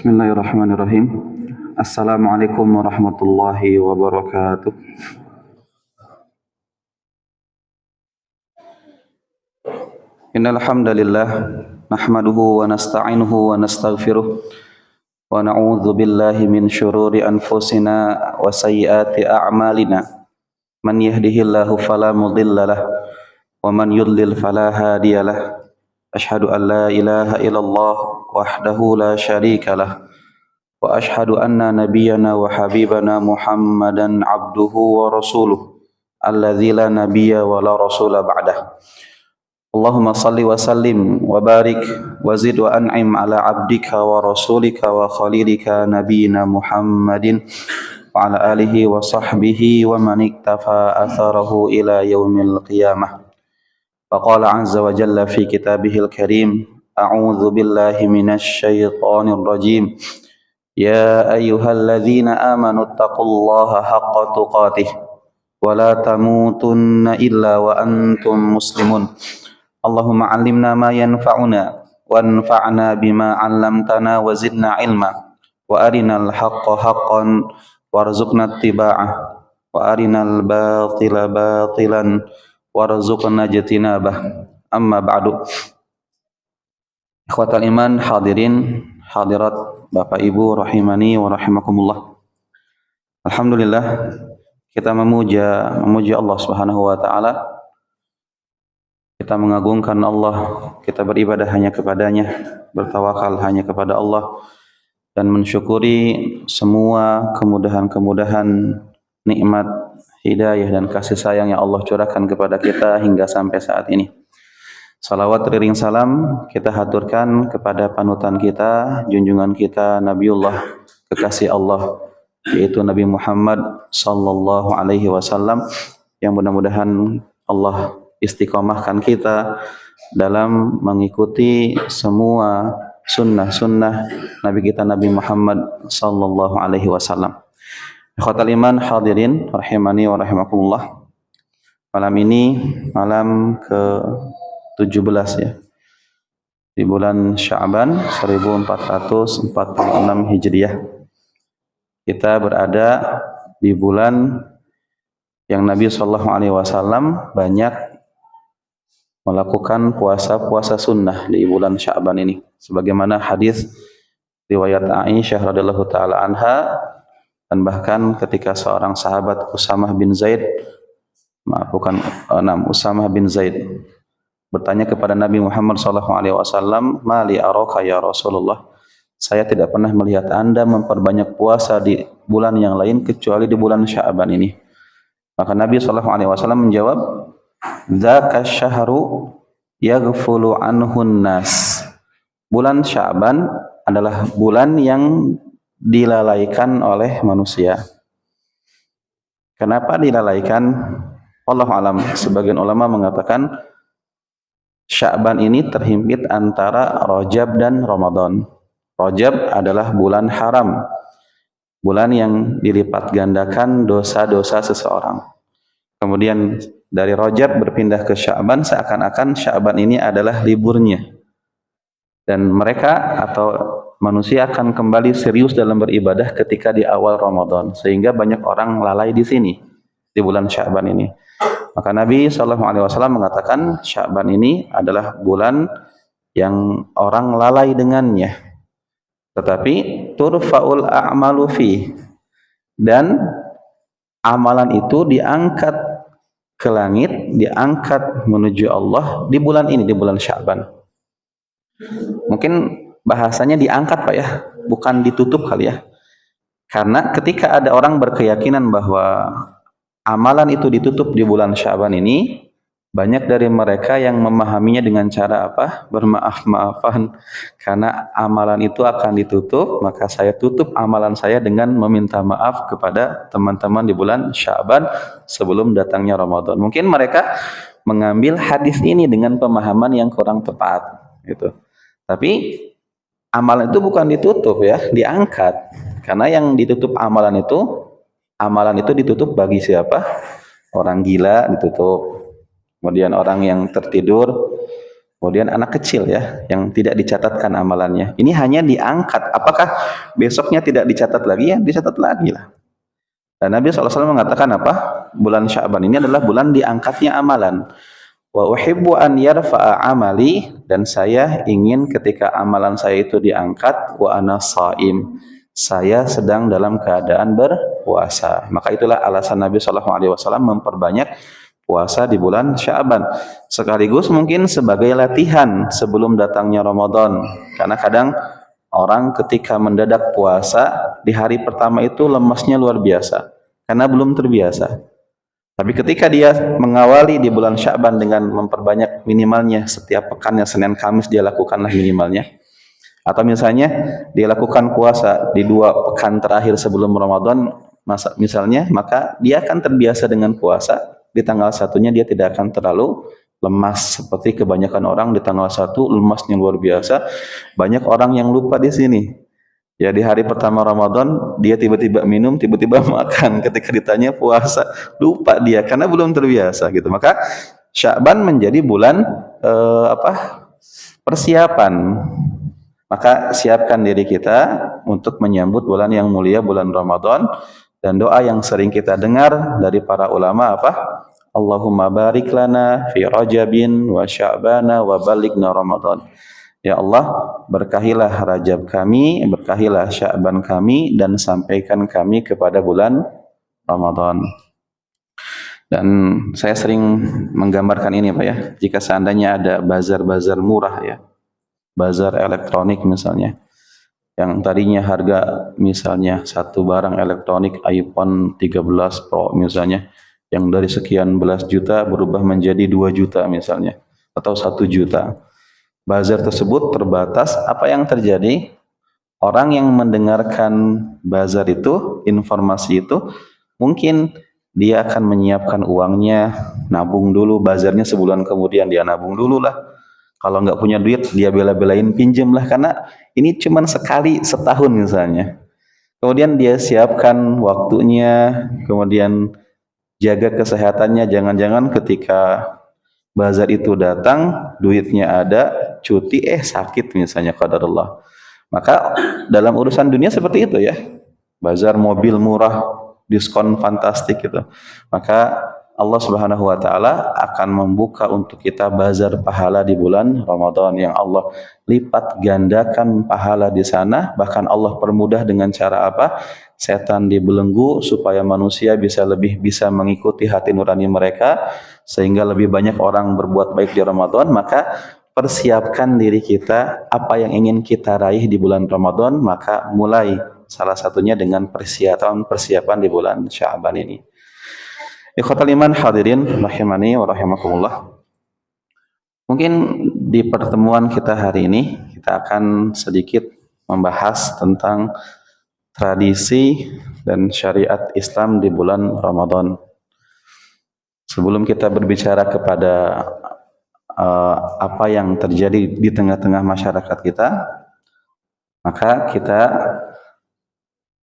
Bismillahirrahmanirrahim. Assalamualaikum warahmatullahi wabarakatuh. Innal hamdalillah nahmaduhu wa nasta'inuhu wa nastaghfiruh wa na'udzu billahi min syururi anfusina wa sayyiati a'malina. Man yahdihillahu fala mudhillalah wa man yudlil fala hadiyalah. Asyhadu an la ilaha illallah wahdahu la syarikalah. Wa ashhadu anna nabiyyana wa habibana Muhammadan abduhu wa rasuluh alladzi la nabiyya wa la rasula ba'dah. Allahumma salli wa sallim wa barik wa zid wa an'im ala abdika wa rasulika wa khalilika nabiyyina Muhammadin wa ala alihi wa sahbihi wa man iktafa atharahu ila yaumil qiyamah. Faqala azza wa jalla fi kitabihil karim, a'udzu billahi minasy syaithanir rajim. Ya ayyuhalladzina amanu taqullaha haqqa tuqatih wa la tamutunna illa wa antum muslimun. Allahumma 'allimna ma yanfa'una wanfa'na bima 'allamtana wa zidna ilma wa arinal haqqa haqqan warzuqna ittiba'ah wa arinal batila batilan warzuqna ijtinabah. Amma ba'du. Ikhwatal iman, hadirin hadirat Bapak Ibu rahimani wa rahimakumullah. Alhamdulillah, kita memuji Allah Subhanahu wa taala. Kita mengagungkan Allah, kita beribadah hanya kepadanya, bertawakal hanya kepada Allah, dan mensyukuri semua kemudahan-kemudahan, nikmat, hidayah dan kasih sayang yang Allah curahkan kepada kita hingga sampai saat ini. Salawat riring salam kita haturkan kepada panutan kita, junjungan kita, Nabiullah, kekasih Allah, yaitu Nabi Muhammad sallallahu alaihi wasallam, yang mudah-mudahan Allah istiqomahkan kita dalam mengikuti semua sunnah-sunnah Nabi kita Nabi Muhammad sallallahu alaihi wasallam. Ikhwatal iman, hadirin rahimani wa rahimakumullah. Malam ini malam ke-17 ya. Di bulan Sya'ban 1446 Hijriah. Kita berada di bulan yang Nabi sallallahu alaihi wasallam banyak melakukan puasa-puasa sunnah di bulan Sya'ban ini, sebagaimana hadis riwayat Aisyah radhiyallahu taala anha, dan bahkan ketika seorang sahabat Usamah bin Zaid bertanya kepada Nabi Muhammad SAW, "Mali araka ya Rasulullah?" Saya tidak pernah melihat Anda memperbanyak puasa di bulan yang lain kecuali di bulan Sya'ban ini. Maka Nabi SAW menjawab, "Dzaka syahru yaghfulu anhun nas." Bulan Sya'ban adalah bulan yang dilalaikan oleh manusia. Kenapa dilalaikan? Wallahu alam. Sebagian ulama mengatakan Sya'ban ini terhimpit antara Rajab dan Ramadan. Rajab adalah bulan haram, bulan yang dilipat gandakan dosa-dosa seseorang. Kemudian dari Rajab berpindah ke Sya'ban, seakan-akan Sya'ban ini adalah liburnya. Dan mereka atau manusia akan kembali serius dalam beribadah ketika di awal Ramadan, sehingga banyak orang lalai di sini di bulan Sya'ban ini. Maka Nabi SAW mengatakan Sya'ban ini adalah bulan yang orang lalai dengannya, tetapi turfa'ul a'malu fi, dan amalan itu diangkat ke langit, diangkat menuju Allah di bulan ini, di bulan Sya'ban. Mungkin bahasanya diangkat Pak ya, bukan ditutup kali ya. Karena ketika ada orang berkeyakinan bahwa amalan itu ditutup di bulan Sya'ban ini, banyak dari mereka yang memahaminya dengan cara apa? Bermaaf-maafan. Karena amalan itu akan ditutup, maka saya tutup amalan saya dengan meminta maaf kepada teman-teman di bulan Sya'ban sebelum datangnya Ramadan. Mungkin mereka mengambil hadis ini dengan pemahaman yang kurang tepat gitu. Tapi amalan itu bukan ditutup ya, diangkat. Karena yang ditutup amalan itu ditutup bagi siapa? Orang gila ditutup. Kemudian orang yang tertidur Kemudian anak kecil ya, yang tidak dicatatkan amalannya. Ini hanya diangkat. Apakah besoknya tidak dicatat lagi? Ya dicatat lagi lah. Dan Nabi SAW mengatakan apa? Bulan Sya'ban ini adalah bulan diangkatnya amalan. Wa uhibbu an yarfa'a amali, dan saya ingin ketika amalan saya itu diangkat, wa ana shaim, saya sedang dalam keadaan berpuasa. Maka itulah alasan Nabi SAW memperbanyak puasa di bulan Sya'ban, sekaligus mungkin sebagai latihan sebelum datangnya Ramadan. Karena kadang orang ketika mendadak puasa di hari pertama itu lemasnya luar biasa karena belum terbiasa. Tapi ketika dia mengawali di bulan Sya'ban dengan memperbanyak minimalnya setiap pekannya, Senin Kamis dia lakukanlah minimalnya, atau misalnya dia lakukan puasa di 2 pekan terakhir sebelum Ramadan misalnya, maka dia akan terbiasa dengan puasa. Di tanggal satunya dia tidak akan terlalu lemas seperti kebanyakan orang di tanggal 1 lemasnya luar biasa. Banyak orang yang lupa di sini. Ya, di hari pertama Ramadan dia tiba-tiba minum, tiba-tiba makan. Ketika ditanya puasa, lupa dia karena belum terbiasa gitu. Maka Sya'ban menjadi bulan persiapan. Maka siapkan diri kita untuk menyambut bulan yang mulia, bulan Ramadan. Dan doa yang sering kita dengar dari para ulama apa? Allahumma barik lana fi Rajabin wa Sya'bana wa balighna Ramadan. Ya Allah, berkahilah Rajab kami, berkahilah Sya'ban kami, dan sampaikan kami kepada bulan Ramadan. Dan saya sering menggambarkan ini Pak ya, jika seandainya ada bazar-bazar murah ya, bazar elektronik misalnya, yang tadinya harga misalnya satu barang elektronik iPhone 13 Pro misalnya, yang dari sekian belas juta berubah menjadi 2 juta misalnya, atau 1 juta. Bazar tersebut terbatas. Apa yang terjadi? Orang yang mendengarkan bazar itu, informasi itu, mungkin dia akan menyiapkan uangnya, nabung dulu, bazarnya sebulan kemudian dia nabung dulu lah. Kalau nggak punya duit, dia bela-belain pinjam lah, karena ini cuma sekali setahun misalnya. Kemudian dia siapkan waktunya, kemudian jaga kesehatannya, jangan-jangan ketika bazar itu datang, duitnya ada, cuti sakit misalnya, qadarullah. Maka dalam urusan dunia seperti itu ya. Bazar mobil murah, diskon fantastik gitu. Maka Allah Subhanahu wa taala akan membuka untuk kita bazar pahala di bulan Ramadan yang Allah lipat gandakan pahala di sana. Bahkan Allah permudah dengan cara apa? Setan dibelenggu supaya manusia bisa mengikuti hati nurani mereka, sehingga lebih banyak orang berbuat baik di Ramadan. Maka persiapkan diri kita, apa yang ingin kita raih di bulan Ramadan, maka mulai salah satunya dengan persiapan di bulan Sya'ban ini. Ikhwatal iman hadirin rahimani wa rahimakumullah. Mungkin di pertemuan kita hari ini kita akan sedikit membahas tentang tradisi dan syariat Islam di bulan Ramadan. Sebelum kita berbicara kepada apa yang terjadi di tengah-tengah masyarakat kita, maka kita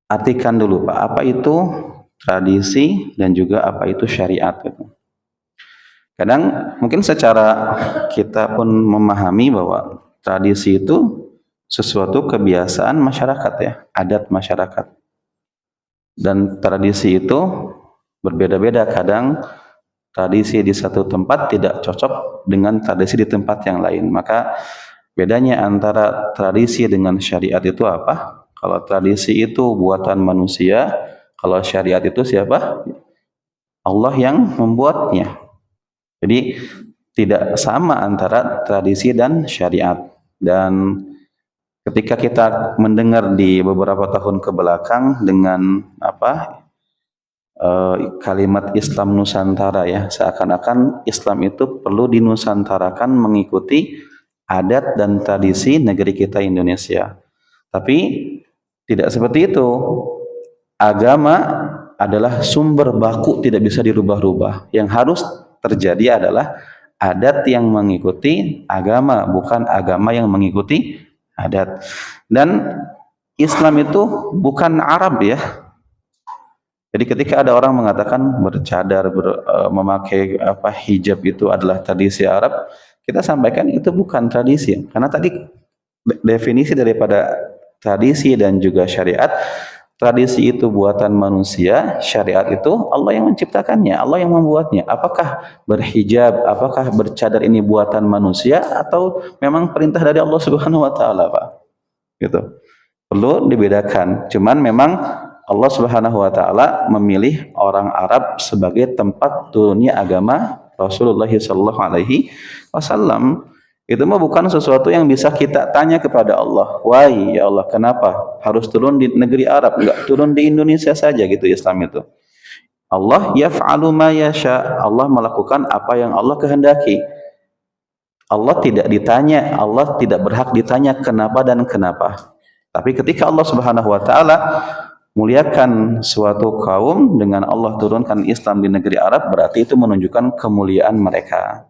artikan dulu Pak, apa itu tradisi dan juga apa itu syariat gitu. Kadang mungkin secara kita pun memahami bahwa tradisi itu sesuatu kebiasaan masyarakat ya, adat masyarakat. Dan tradisi itu berbeda-beda, kadang tradisi di satu tempat tidak cocok dengan tradisi di tempat yang lain. Maka bedanya antara tradisi dengan syariat itu apa? Kalau tradisi itu buatan manusia, kalau syariat itu siapa? Allah yang membuatnya. Jadi tidak sama antara tradisi dan syariat. Dan ketika kita mendengar di beberapa tahun ke belakang dengan kalimat Islam Nusantara ya, seakan-akan Islam itu perlu dinusantarakan mengikuti adat dan tradisi negeri kita Indonesia. Tapi tidak seperti itu. Agama adalah sumber baku, tidak bisa dirubah-rubah. Yang harus terjadi adalah adat yang mengikuti agama, bukan agama yang mengikuti adat. Dan Islam itu bukan Arab ya. Jadi ketika ada orang mengatakan bercadar, memakai hijab itu adalah tradisi Arab, kita sampaikan itu bukan tradisi. Karena tadi definisi daripada tradisi dan juga syariat, tradisi itu buatan manusia, syariat itu Allah yang menciptakannya, Allah yang membuatnya. Apakah berhijab, apakah bercadar ini buatan manusia atau memang perintah dari Allah Subhanahu wa taala, Pak? Gitu. Perlu dibedakan. Cuman memang Allah Subhanahu wa taala memilih orang Arab sebagai tempat turunnya agama Rasulullah sallallahu alaihi wasallam. Itu mah bukan sesuatu yang bisa kita tanya kepada Allah. Why ya Allah, kenapa harus turun di negeri Arab, enggak turun di Indonesia saja gitu Islam itu. Allah yaf'alu ma yasha. Allah melakukan apa yang Allah kehendaki. Allah tidak ditanya, Allah tidak berhak ditanya kenapa dan kenapa. Tapi ketika Allah Subhanahu wa taala muliakan suatu kaum dengan Allah turunkan Islam di negeri Arab, berarti itu menunjukkan kemuliaan mereka.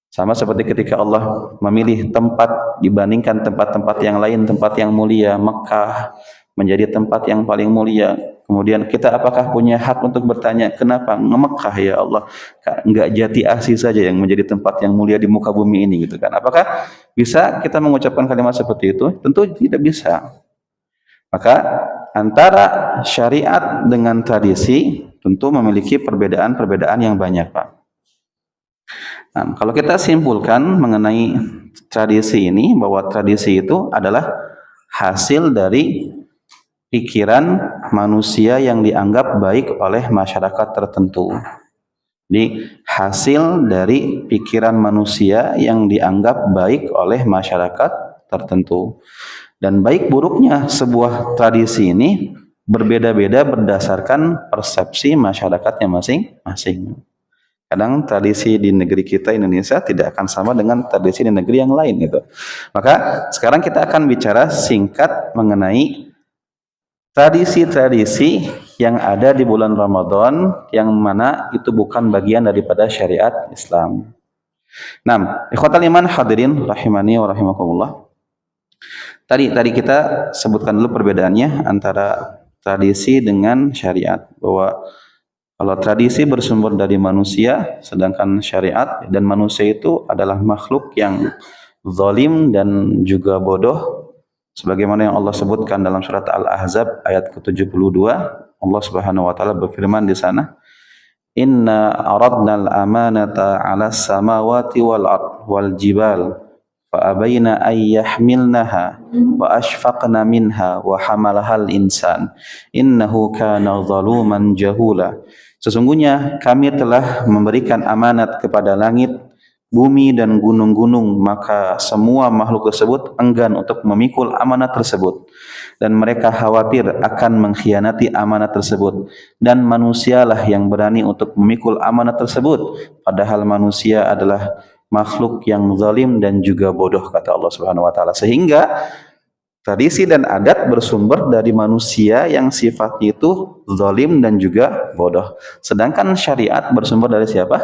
Sama seperti ketika Allah memilih tempat dibandingkan tempat-tempat yang lain, tempat yang mulia, Mekah menjadi tempat yang paling mulia. Kemudian kita apakah punya hak untuk bertanya, kenapa Mekah ya Allah? Enggak Jati Asih saja yang menjadi tempat yang mulia di muka bumi ini gitu kan. Apakah bisa kita mengucapkan kalimat seperti itu? Tentu tidak bisa. Maka antara syariat dengan tradisi tentu memiliki perbedaan-perbedaan yang banyak, Pak. Nah, kalau kita simpulkan mengenai tradisi ini, bahwa tradisi itu adalah hasil dari pikiran manusia yang dianggap baik oleh masyarakat tertentu. Jadi hasil dari pikiran manusia yang dianggap baik oleh masyarakat tertentu. Dan baik buruknya sebuah tradisi ini berbeda-beda berdasarkan persepsi masyarakatnya masing-masing. Kadang tradisi di negeri kita Indonesia tidak akan sama dengan tradisi di negeri yang lain gitu. Maka sekarang kita akan bicara singkat mengenai tradisi-tradisi yang ada di bulan Ramadan yang mana itu bukan bagian daripada syariat Islam. Nah, ikhwatal iman hadirin rahimani wa rahimakumullah. Tadi kita sebutkan dulu perbedaannya antara tradisi dengan syariat, bahwa kalau tradisi bersumber dari manusia, sedangkan syariat dan manusia itu adalah makhluk yang zalim dan juga bodoh. Sebagaimana yang Allah sebutkan dalam surat Al-Ahzab ayat ke-72, Allah Subhanahu wa taala berfirman di sana, "Inna aradna al-amanata 'alas samawati wal ard wal jibal fa abaina ay yahmilnaha wa ashfaqna minha wa hamalahal insan innahu kana zaluman jahula." Sesungguhnya kami telah memberikan amanat kepada langit, bumi dan gunung-gunung, maka semua makhluk tersebut enggan untuk memikul amanat tersebut dan mereka khawatir akan mengkhianati amanat tersebut, dan manusialah yang berani untuk memikul amanat tersebut, padahal manusia adalah makhluk yang zalim dan juga bodoh, kata Allah Subhanahu wa taala. Sehingga tradisi dan adat bersumber dari manusia yang sifatnya itu zalim dan juga bodoh. Sedangkan syariat bersumber dari siapa?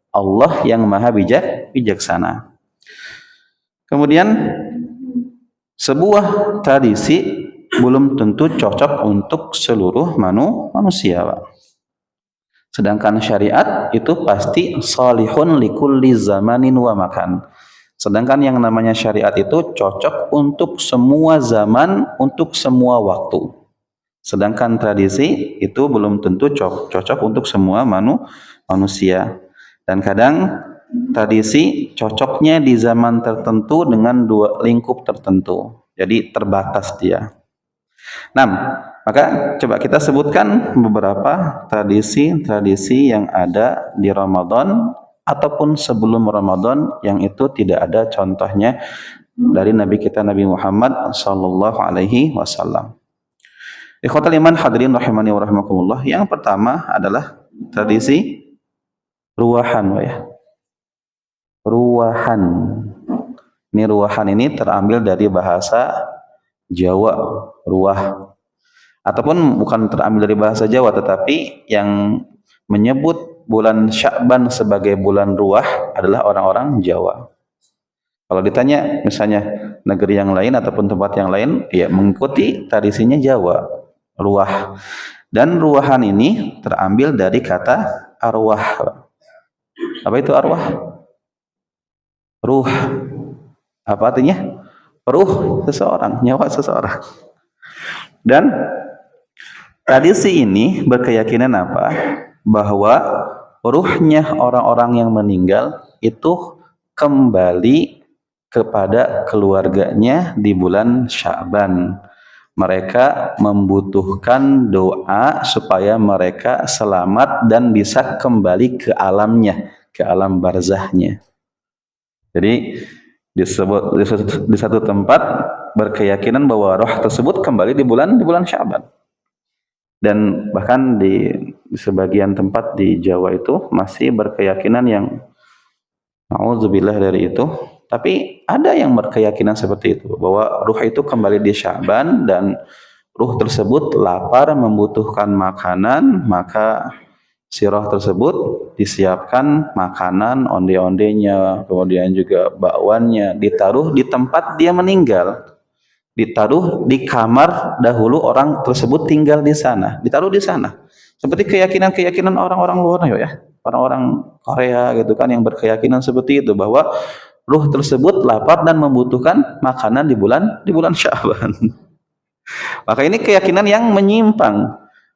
Allah yang maha bijaksana. Kemudian sebuah tradisi belum tentu cocok untuk seluruh manusia, Pak. Sedangkan syariat itu pasti salihun likulli zamanin wa makan. Sedangkan yang namanya syariat itu cocok untuk semua zaman, untuk semua waktu. Sedangkan tradisi itu belum tentu cocok untuk semua manusia. Dan kadang tradisi cocoknya di zaman tertentu dengan dua lingkup tertentu. Jadi terbatas dia. Nah, maka coba kita sebutkan beberapa tradisi-tradisi yang ada di Ramadan ataupun sebelum Ramadan yang itu tidak ada contohnya dari Nabi kita Nabi Muhammad sallallahu alaihi wasallam. Ikhwatal iman hadirin rahimani wa rahimakumullah. Yang pertama adalah tradisi ruwahan, ya. Ruwahan. Ini ruwahan ini terambil dari bahasa Jawa, ruwah. Ataupun bukan terambil dari bahasa Jawa, tetapi yang menyebut bulan Sya'ban sebagai bulan ruwah adalah orang-orang Jawa. Kalau ditanya misalnya negeri yang lain ataupun tempat yang lain, ya mengikuti tradisinya Jawa, ruwah. Dan ruwahan ini terambil dari kata arwah. Apa itu arwah? ruh. Apa artinya? Ruh seseorang, nyawa seseorang. Dan tradisi ini berkeyakinan apa? Bahwa ruhnya orang-orang yang meninggal itu kembali kepada keluarganya di bulan Sya'ban. Mereka membutuhkan doa supaya mereka selamat dan bisa kembali ke alamnya, ke alam barzahnya. Jadi disebut di satu tempat berkeyakinan bahwa roh tersebut kembali di bulan Sya'ban. Dan bahkan di sebagian tempat di Jawa itu masih berkeyakinan yang na'udzubillah dari itu. Tapi ada yang berkeyakinan seperti itu, bahwa ruh itu kembali di Sya'ban dan ruh tersebut lapar membutuhkan makanan, maka si roh tersebut disiapkan makanan, onde-ondenya, kemudian juga bakwannya, ditaruh di tempat dia meninggal. Ditaruh di kamar dahulu orang tersebut tinggal di sana, ditaruh di sana. Seperti keyakinan-keyakinan orang-orang luar ya, orang-orang Korea gitu kan yang berkeyakinan seperti itu, bahwa ruh tersebut lapar dan membutuhkan makanan di bulan Sya'ban. Maka ini keyakinan yang menyimpang.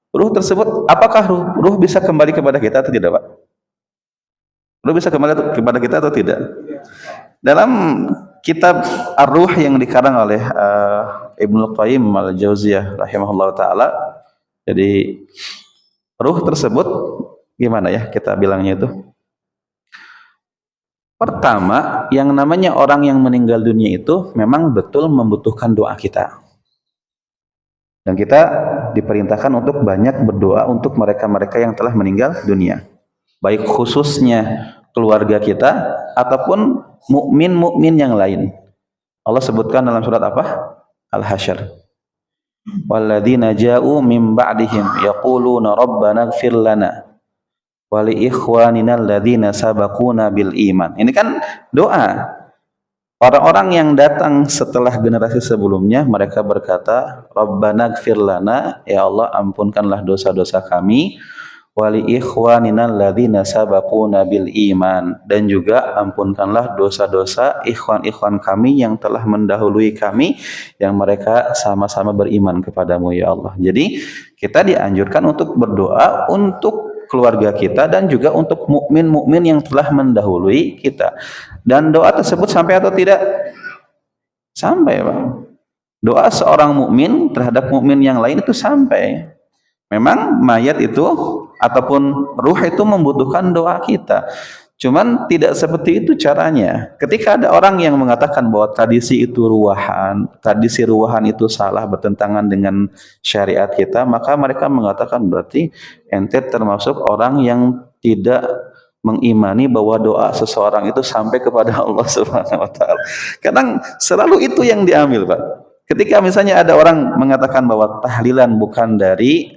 Ruh tersebut, apakah ruh bisa kembali kepada kita atau tidak, Pak? Ruh bisa kembali kepada kita atau tidak? Dalam kitab Ar-Ruh yang dikarang oleh Ibnu Qayyim Al-Jauziyah rahimahullah taala, jadi ruh tersebut gimana ya kita bilangnya itu? Pertama, yang namanya orang yang meninggal dunia itu memang betul membutuhkan doa kita. Dan kita diperintahkan untuk banyak berdoa untuk mereka-mereka yang telah meninggal dunia. Baik khususnya keluarga kita ataupun mukmin-mukmin yang lain. Allah sebutkan dalam surat apa? Al-Hasyr. Walladzina ja'u min ba'dihim yaquluna rabbana ighfir lana wa li ikhwanina alladzina sabaquna bil iman. Ini kan doa. Orang-orang yang datang setelah generasi sebelumnya, mereka berkata, Rabbana gfir lana, ya Allah ampunkanlah dosa-dosa kami, wali ikhwanina alladzina sabaquna bil iman, dan juga ampunkanlah dosa-dosa ikhwan-ikhwan kami yang telah mendahului kami, yang mereka sama-sama beriman kepadamu ya Allah. Jadi kita dianjurkan untuk berdoa untuk keluarga kita dan juga untuk mukmin-mukmin yang telah mendahului kita. Dan doa tersebut sampai atau tidak? Sampai, Pak. Doa seorang mukmin terhadap mukmin yang lain itu sampai. Memang mayat itu ataupun ruh itu membutuhkan doa kita. Cuman tidak seperti itu caranya. Ketika ada orang yang mengatakan bahwa tradisi ruwahan itu salah, bertentangan dengan syariat kita, maka mereka mengatakan berarti ente termasuk orang yang tidak mengimani bahwa doa seseorang itu sampai kepada Allah Subhanahu wa taala. Kadang selalu itu yang diambil, Pak. Ketika misalnya ada orang mengatakan bahwa tahlilan bukan dari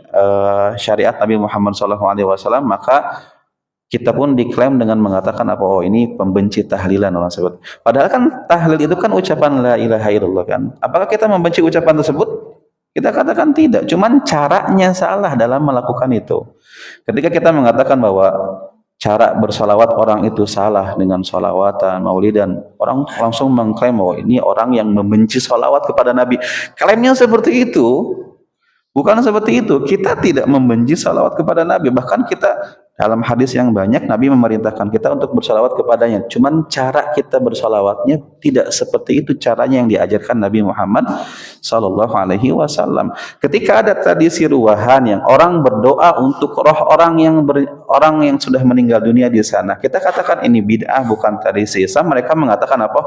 syariat Nabi Muhammad SAW, maka kita pun diklaim dengan mengatakan apa, oh ini pembenci tahlilan orang tersebut. Padahal kan tahlil itu kan ucapan la ilaha illallah kan. Apakah kita membenci ucapan tersebut? Kita katakan tidak, cuman caranya salah dalam melakukan itu. Ketika kita mengatakan bahwa cara bersolawat orang itu salah dengan solawatan, maulidan, orang langsung mengklaim bahwa ini orang yang membenci solawat kepada Nabi. Klaimnya seperti itu. Bukan seperti itu. Kita tidak membenci salawat kepada Nabi. Bahkan kita dalam hadis yang banyak Nabi memerintahkan kita untuk bersalawat kepadanya. Cuman cara kita bersalawatnya tidak seperti itu caranya yang diajarkan Nabi Muhammad sallallahu alaihi wasallam. Ketika ada tradisi ruwahan yang orang berdoa untuk roh orang yang sudah meninggal dunia di sana, kita katakan ini bid'ah bukan tradisi Islam. Mereka mengatakan apa?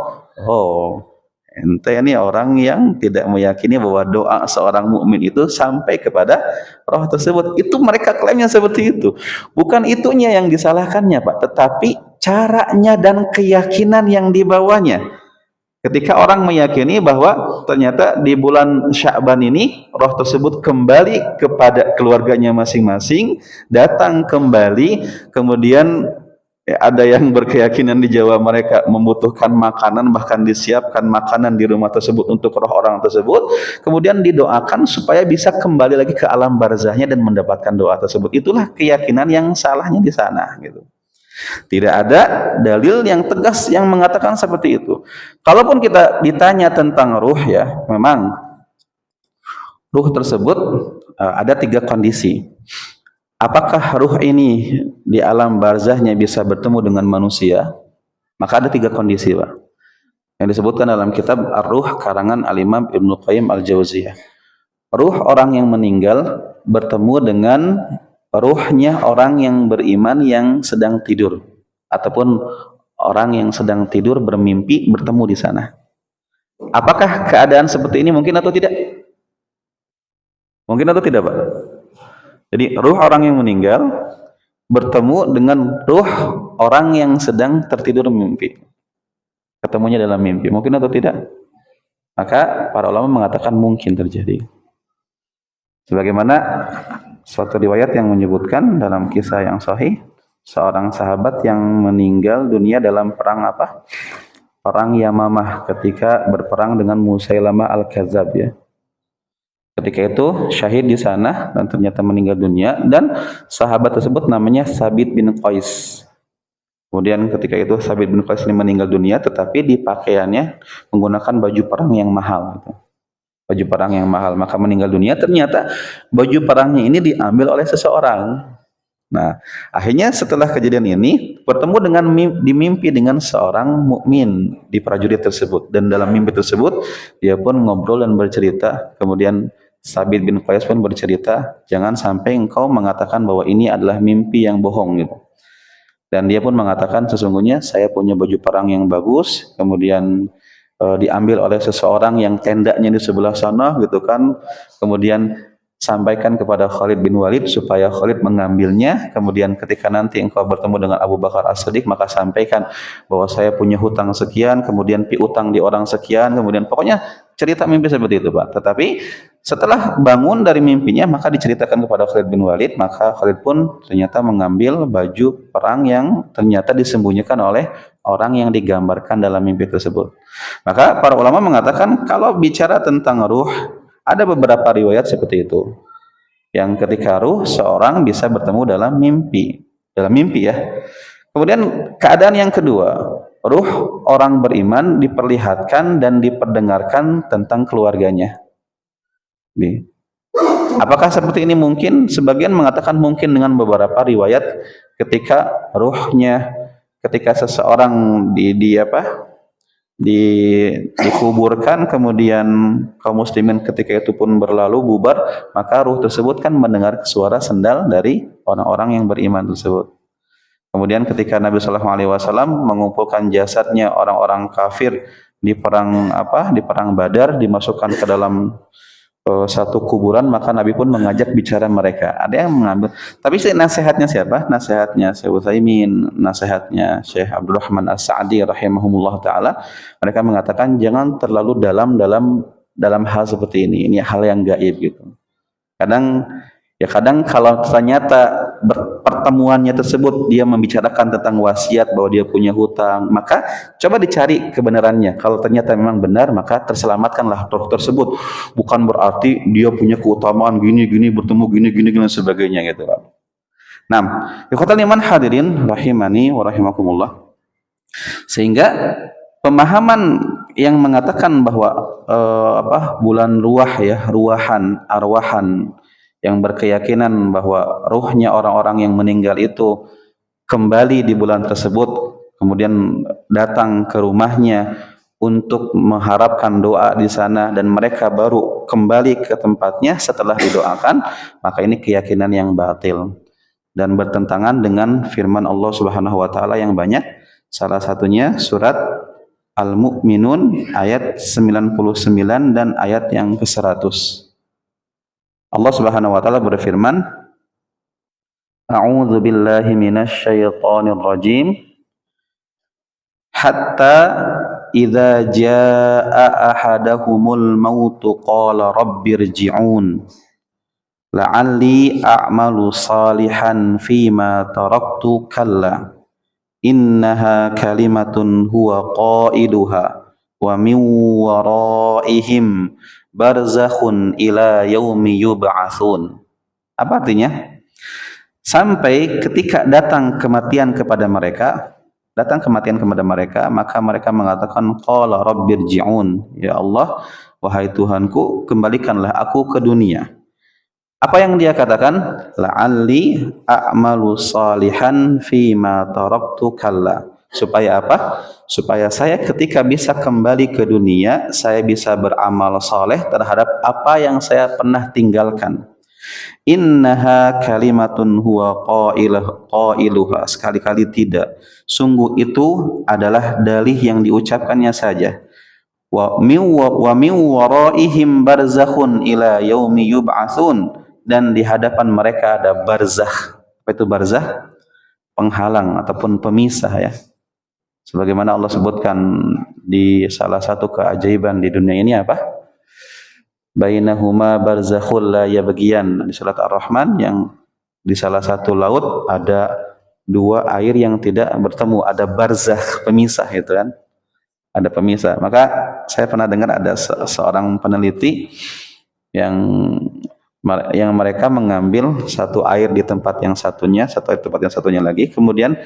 Oh, ente ini orang yang tidak meyakini bahwa doa seorang mukmin itu sampai kepada roh tersebut. Itu mereka klaimnya seperti itu. Bukan itunya yang disalahkannya, Pak, tetapi caranya dan keyakinan yang dibawanya. Ketika orang meyakini bahwa ternyata di bulan Sya'ban ini roh tersebut kembali kepada keluarganya masing-masing, datang kembali, kemudian ada yang berkeyakinan di Jawa mereka membutuhkan makanan, bahkan disiapkan makanan di rumah tersebut untuk roh orang tersebut, kemudian didoakan supaya bisa kembali lagi ke alam barzahnya dan mendapatkan doa tersebut. Itulah keyakinan yang salahnya di sana gitu. Tidak ada dalil yang tegas yang mengatakan seperti itu. Kalaupun kita ditanya tentang ruh ya, memang ruh tersebut ada 3 kondisi. Apakah ruh ini di alam barzahnya bisa bertemu dengan manusia? Maka ada 3 kondisi, Pak, yang disebutkan dalam kitab Ar-Ruh karangan Al-Imam Ibnu Qayyim Al-Jauziyah. Ruh orang yang meninggal bertemu dengan ruhnya orang yang beriman yang sedang tidur, ataupun orang yang sedang tidur bermimpi bertemu di sana. Apakah keadaan seperti ini mungkin atau tidak? Mungkin atau tidak, Pak? Jadi ruh orang yang meninggal bertemu dengan ruh orang yang sedang tertidur mimpi. Ketemunya dalam mimpi. Mungkin atau tidak? Maka para ulama mengatakan mungkin terjadi. Sebagaimana suatu riwayat yang menyebutkan dalam kisah yang sahih, seorang sahabat yang meninggal dunia dalam perang apa? Perang Yamamah ketika berperang dengan Musailamah Al-Kadzab ya. Ketika itu syahid di sana dan ternyata meninggal dunia, dan sahabat tersebut namanya Sabit bin Qais. Kemudian ketika itu Sabit bin Qais ini meninggal dunia, tetapi di pakaiannya menggunakan baju perang yang mahal gitu. Baju perang yang mahal, maka meninggal dunia. Ternyata baju perangnya ini diambil oleh seseorang. Nah, akhirnya setelah kejadian ini bertemu dengan dimimpi dengan seorang mukmin di prajurit tersebut, dan dalam mimpi tersebut dia pun ngobrol dan bercerita. Kemudian Sabit bin Qais pun bercerita, jangan sampai engkau mengatakan bahwa ini adalah mimpi yang bohong gitu. Dan dia pun mengatakan sesungguhnya saya punya baju perang yang bagus, kemudian diambil oleh seseorang yang tendanya di sebelah sana gitu kan. Kemudian sampaikan kepada Khalid bin Walid supaya Khalid mengambilnya. Kemudian ketika nanti engkau bertemu dengan Abu Bakar As-Siddiq, maka sampaikan bahwa saya punya hutang sekian, kemudian piutang di orang sekian, kemudian pokoknya cerita mimpi seperti itu, Pak. Tetapi setelah bangun dari mimpinya, maka diceritakan kepada Khalid bin Walid, maka Khalid pun ternyata mengambil baju perang yang ternyata disembunyikan oleh orang yang digambarkan dalam mimpi tersebut. Maka para ulama mengatakan kalau bicara tentang ruh, ada beberapa riwayat seperti itu. Yang ketika ruh seorang bisa bertemu dalam mimpi. Dalam mimpi ya. Kemudian keadaan yang kedua, ruh orang beriman diperlihatkan dan diperdengarkan tentang keluarganya. Apakah seperti ini mungkin? Sebagian mengatakan mungkin dengan beberapa riwayat ketika ruhnya, ketika seseorang dikuburkan, kemudian kaum muslimin ketika itu pun berlalu bubar, maka ruh tersebut kan mendengar suara sendal dari orang-orang yang beriman tersebut. Kemudian ketika Nabi Shallallahu Alaihi Wasallam mengumpulkan jasadnya orang-orang kafir di perang Badar, dimasukkan ke dalam satu kuburan, maka Nabi pun mengajak bicara mereka. Ada yang mengambil, tapi nasihatnya siapa? Nasihatnya Syekh Utsaimin, nasihatnya Syekh Abdul Rahman As-Sa'di rahimahumullah taala. Mereka mengatakan jangan terlalu dalam hal seperti ini. Ini hal yang gaib gitu. Kadang kalau ternyata pertemuannya tersebut dia membicarakan tentang wasiat bahwa dia punya hutang, maka coba dicari kebenarannya. Kalau ternyata memang benar, maka terselamatkanlah roh tersebut. Bukan berarti dia punya keutamaan gini-gini, bertemu gini-gini dan sebagainya gitu. Nah, ikhwatal iman hadirin rahimani wa rahimakumullah. Sehingga pemahaman yang mengatakan bahwa bulan ruahan, arwahan, yang berkeyakinan bahwa ruhnya orang-orang yang meninggal itu kembali di bulan tersebut, kemudian datang ke rumahnya untuk mengharapkan doa di sana, dan mereka baru kembali ke tempatnya setelah didoakan, maka ini keyakinan yang batil dan bertentangan dengan firman Allah Subhanahu wa taala yang banyak. Salah satunya surat Al-Mu'minun ayat 99 dan ayat yang ke-100. Allah Subhanahu wa taala berfirman, A'udzu billahi minasy syaithanir rajim. Hatta idza jaa ahadahumul maut qala rabbirji'un la'alli a'malu salihan fima taraktu kalla innaha kalimatun huwa qailuha wa min waraihim barzakhun ila yaumi yub'atsun. Apa artinya? Sampai ketika datang kematian kepada mereka, maka mereka mengatakan qala rabbirji'un, ya Allah, wahai Tuhanku, kembalikanlah aku ke dunia. Apa yang dia katakan? La'alli a'malu salihan fima taraktu kalla. Supaya apa? Supaya saya ketika bisa kembali ke dunia, saya bisa beramal saleh terhadap apa yang saya pernah tinggalkan. Innaha kalimatun huwa qailuha, sekali-kali tidak. Sungguh itu adalah dalih yang diucapkannya saja. Wa min waraihim barzakhun ila yaumi yub'atsun, dan di hadapan mereka ada barzakh. Apa itu barzakh? Penghalang ataupun pemisah ya. Sebagaimana Allah sebutkan di salah satu keajaiban di dunia ini apa? Bainahuma barzakhul la yabghiyan, di surat Ar-Rahman, yang di salah satu laut ada dua air yang tidak bertemu, ada barzakh, pemisah itu kan. Ada pemisah. Maka saya pernah dengar ada seorang peneliti yang mereka mengambil satu air di tempat yang satunya, satu air di tempat yang satunya lagi, kemudian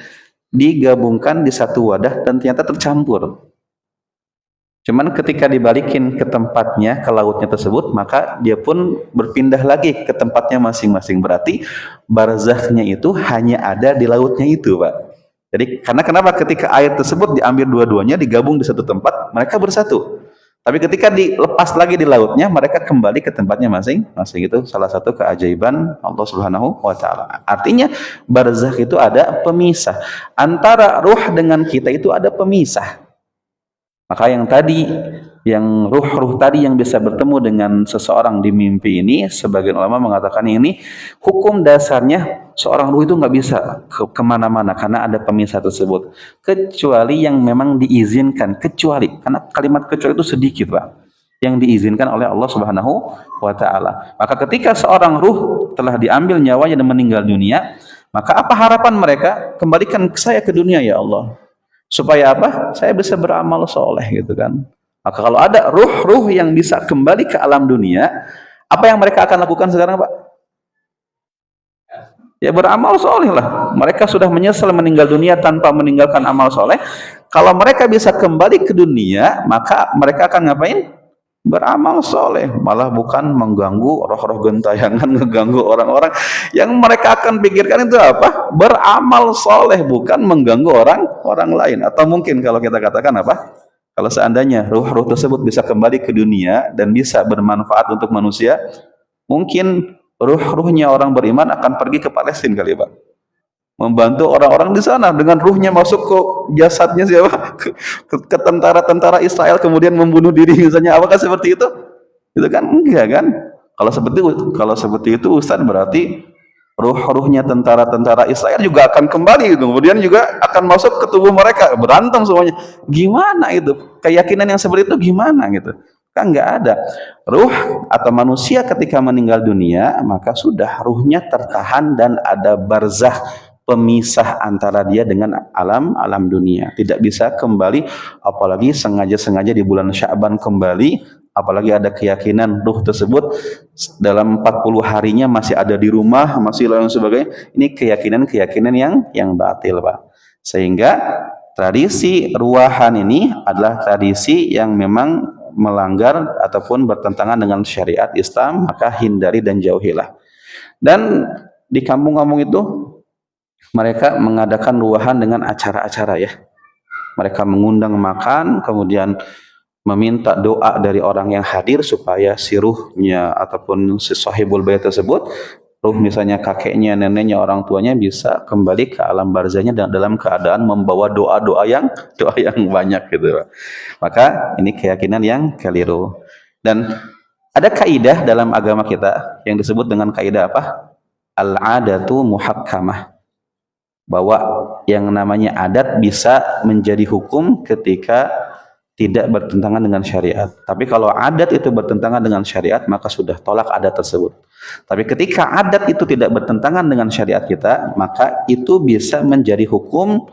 digabungkan di satu wadah dan ternyata tercampur. Cuman ketika dibalikin ke tempatnya, ke lautnya tersebut, maka dia pun berpindah lagi ke tempatnya masing-masing. Berarti barzakhnya itu hanya ada di lautnya itu, Pak. Jadi karena kenapa ketika air tersebut diambil dua-duanya, digabung di satu tempat, mereka bersatu. Tapi ketika dilepas lagi di lautnya, mereka kembali ke tempatnya masing-masing. Itu salah satu keajaiban Allah Subhanahu wa taala. Artinya barzakh itu ada pemisah. Antara ruh dengan kita itu ada pemisah. Maka yang ruh tadi yang bisa bertemu dengan seseorang di mimpi ini, sebagian ulama mengatakan ini hukum dasarnya seorang ruh itu nggak bisa kemana-mana karena ada pemisah tersebut, kecuali yang memang diizinkan. Kecuali, karena kalimat kecuali itu sedikit, Pak, yang diizinkan oleh Allah Subhanahu wa taala. Maka ketika seorang ruh telah diambil nyawanya dan meninggal dunia, maka apa harapan mereka? Kembalikan saya ke dunia ya Allah, supaya apa? Saya bisa beramal soleh gitu kan. Maka kalau ada ruh-ruh yang bisa kembali ke alam dunia, apa yang mereka akan lakukan sekarang, Pak? Ya beramal soleh lah. Mereka sudah menyesal meninggal dunia tanpa meninggalkan amal soleh. Kalau mereka bisa kembali ke dunia, maka mereka akan ngapain? Beramal soleh. Malah bukan mengganggu roh-roh gentayangan, mengganggu orang-orang. Yang mereka akan pikirkan itu apa? Beramal soleh, bukan mengganggu orang lain. Atau mungkin kalau kita katakan apa? Kalau seandainya ruh-ruh tersebut bisa kembali ke dunia dan bisa bermanfaat untuk manusia, mungkin ruh-ruhnya orang beriman akan pergi ke Palestina kali, Pak, membantu orang-orang di sana dengan ruhnya masuk ke jasadnya siapa, ke tentara-tentara Israel, kemudian membunuh diri misalnya. Apakah seperti itu? Itu kan enggak kan? Kalau seperti itu Ustaz, berarti ruh-ruhnya tentara-tentara Israel juga akan kembali, kemudian juga akan masuk ke tubuh mereka, berantem semuanya. Gimana itu? Keyakinan yang seperti itu gimana gitu? Kan nggak ada. Ruh atau manusia ketika meninggal dunia, maka sudah ruhnya tertahan dan ada barzakh, pemisah antara dia dengan alam dunia. Tidak bisa kembali, apalagi sengaja-sengaja di bulan Sya'ban kembali, apalagi ada keyakinan ruh tersebut dalam 40 harinya masih ada di rumah, masih lain sebagainya. Ini keyakinan yang batil, Pak. Sehingga tradisi ruahan ini adalah tradisi yang memang melanggar ataupun bertentangan dengan syariat Islam, maka hindari dan jauhilah. Dan di kampung-kampung itu mereka mengadakan ruahan dengan acara-acara ya. Mereka mengundang makan, kemudian meminta doa dari orang yang hadir supaya si ruhnya ataupun si sahibul bait tersebut, ruh misalnya kakeknya, neneknya, orang tuanya, bisa kembali ke alam barzahnya dalam keadaan membawa doa yang banyak gitu. Maka ini keyakinan yang keliru. Dan ada kaidah dalam agama kita yang disebut dengan kaidah apa? Al-adatu muhakkamah. Bahwa yang namanya adat bisa menjadi hukum ketika tidak bertentangan dengan syariat. Tapi kalau adat itu bertentangan dengan syariat, maka sudah tolak adat tersebut. Tapi ketika adat itu tidak bertentangan dengan syariat kita, maka itu bisa menjadi hukum.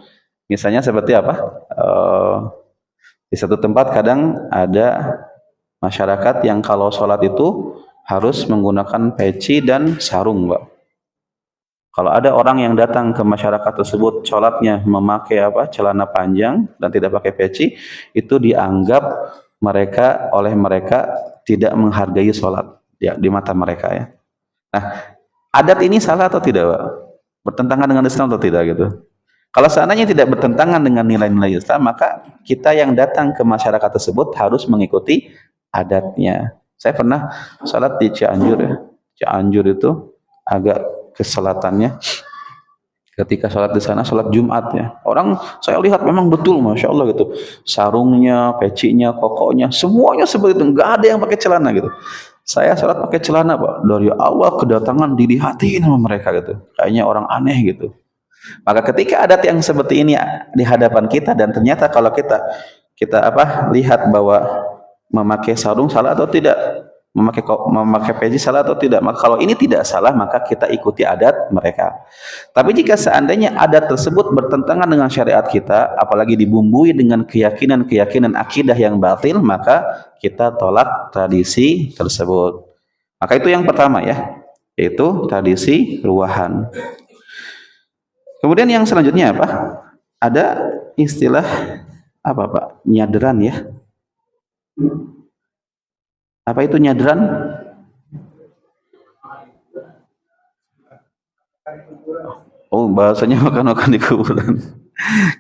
Misalnya seperti apa? Di satu tempat kadang ada masyarakat yang kalau sholat itu harus menggunakan peci dan sarung, Mbak. Kalau ada orang yang datang ke masyarakat tersebut, sholatnya memakai celana panjang dan tidak pakai peci, itu dianggap oleh mereka tidak menghargai sholat ya di mata mereka ya. Nah, adat ini salah atau tidak, Pak? Bertentangan dengan Islam atau tidak gitu? Kalau seandainya tidak bertentangan dengan nilai-nilai Islam, maka kita yang datang ke masyarakat tersebut harus mengikuti adatnya. Saya pernah sholat di Cianjur ya. Cianjur itu agak ke selatannya. Ketika sholat di sana, sholat Jumat ya. Orang saya lihat memang betul, masya Allah gitu. Sarungnya, pecinya, kokonya, semuanya seperti itu. Nggak ada yang pakai celana gitu. Saya sholat pakai celana, Pak. Dari awal kedatangan dilihatin sama mereka gitu. Kayaknya orang aneh gitu. Maka ketika adat yang seperti ini di hadapan kita dan ternyata kalau kita lihat bahwa memakai sarung salah atau tidak, memakai peci salah atau tidak, maka kalau ini tidak salah maka kita ikuti adat mereka. Tapi jika seandainya adat tersebut bertentangan dengan syariat kita, apalagi dibumbui dengan keyakinan-keyakinan akidah yang batil, maka kita tolak tradisi tersebut. Maka itu yang pertama ya, yaitu tradisi ruwahan. Kemudian yang selanjutnya apa? Ada istilah apa, Pak? Nyadran ya. Apa itu nyadran? Oh, bahasanya makan-makan di kuburan.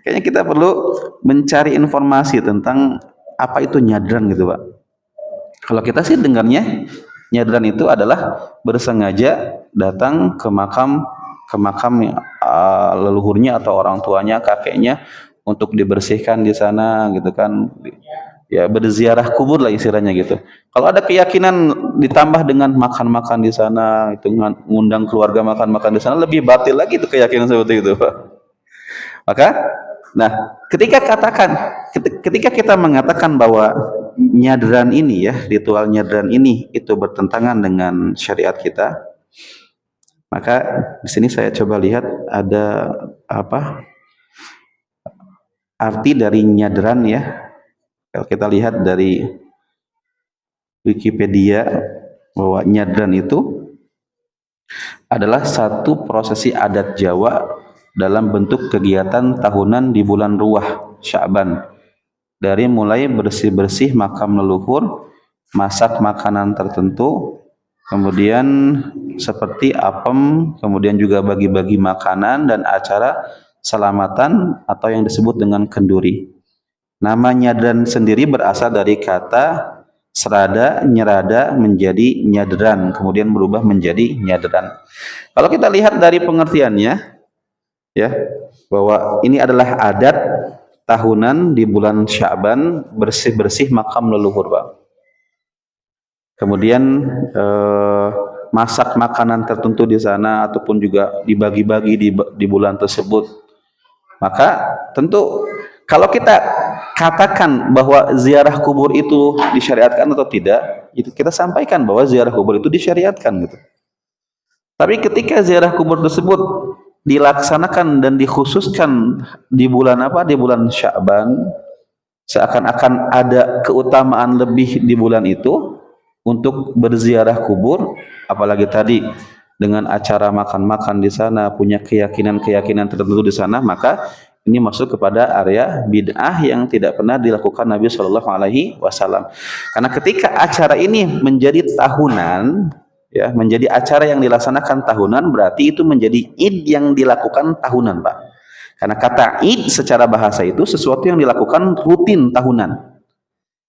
Kayaknya kita perlu mencari informasi tentang apa itu nyadran gitu, Pak. Kalau kita sih dengarnya nyadran itu adalah bersengaja datang ke makam leluhurnya atau orang tuanya, kakeknya untuk dibersihkan di sana gitu kan. Ya berziarah kubur lah istilahnya gitu. Kalau ada keyakinan ditambah dengan makan-makan di sana, itu ngundang keluarga makan-makan di sana, lebih batil lagi itu keyakinan seperti itu, Pak. Maka ketika kita mengatakan bahwa nyadran ini ya, ritual nyadran ini itu bertentangan dengan syariat kita, maka di sini saya coba lihat ada apa arti dari nyadran ya. Kalau kita lihat dari Wikipedia bahwa nyadran itu adalah satu prosesi adat Jawa dalam bentuk kegiatan tahunan di bulan Ruwah Sya'ban, dari mulai bersih-bersih makam leluhur, masak makanan tertentu, kemudian seperti apem, kemudian juga bagi-bagi makanan dan acara selamatan atau yang disebut dengan kenduri. Nama nyadran sendiri berasal dari kata serada, nyerada menjadi nyadran, kemudian berubah menjadi nyadran. Kalau kita lihat dari pengertiannya ya, bahwa ini adalah adat tahunan di bulan Sya'ban, bersih-bersih makam leluhur, Pak. Kemudian masak makanan tertentu di sana ataupun juga dibagi-bagi di bulan tersebut. Maka tentu kalau kita katakan bahwa ziarah kubur itu disyariatkan atau tidak, itu kita sampaikan bahwa ziarah kubur itu disyariatkan gitu. Tapi ketika ziarah kubur tersebut dilaksanakan dan dikhususkan di bulan apa? Di bulan Sya'ban, seakan-akan ada keutamaan lebih di bulan itu untuk berziarah kubur, apalagi tadi dengan acara makan-makan di sana, punya keyakinan-keyakinan tertentu di sana, maka ini masuk kepada area bid'ah yang tidak pernah dilakukan Nabi Shallallahu Alaihi Wasallam. Karena ketika acara ini menjadi tahunan, ya menjadi acara yang dilaksanakan tahunan, berarti itu menjadi id yang dilakukan tahunan, Pak. Karena kata id secara bahasa itu sesuatu yang dilakukan rutin tahunan.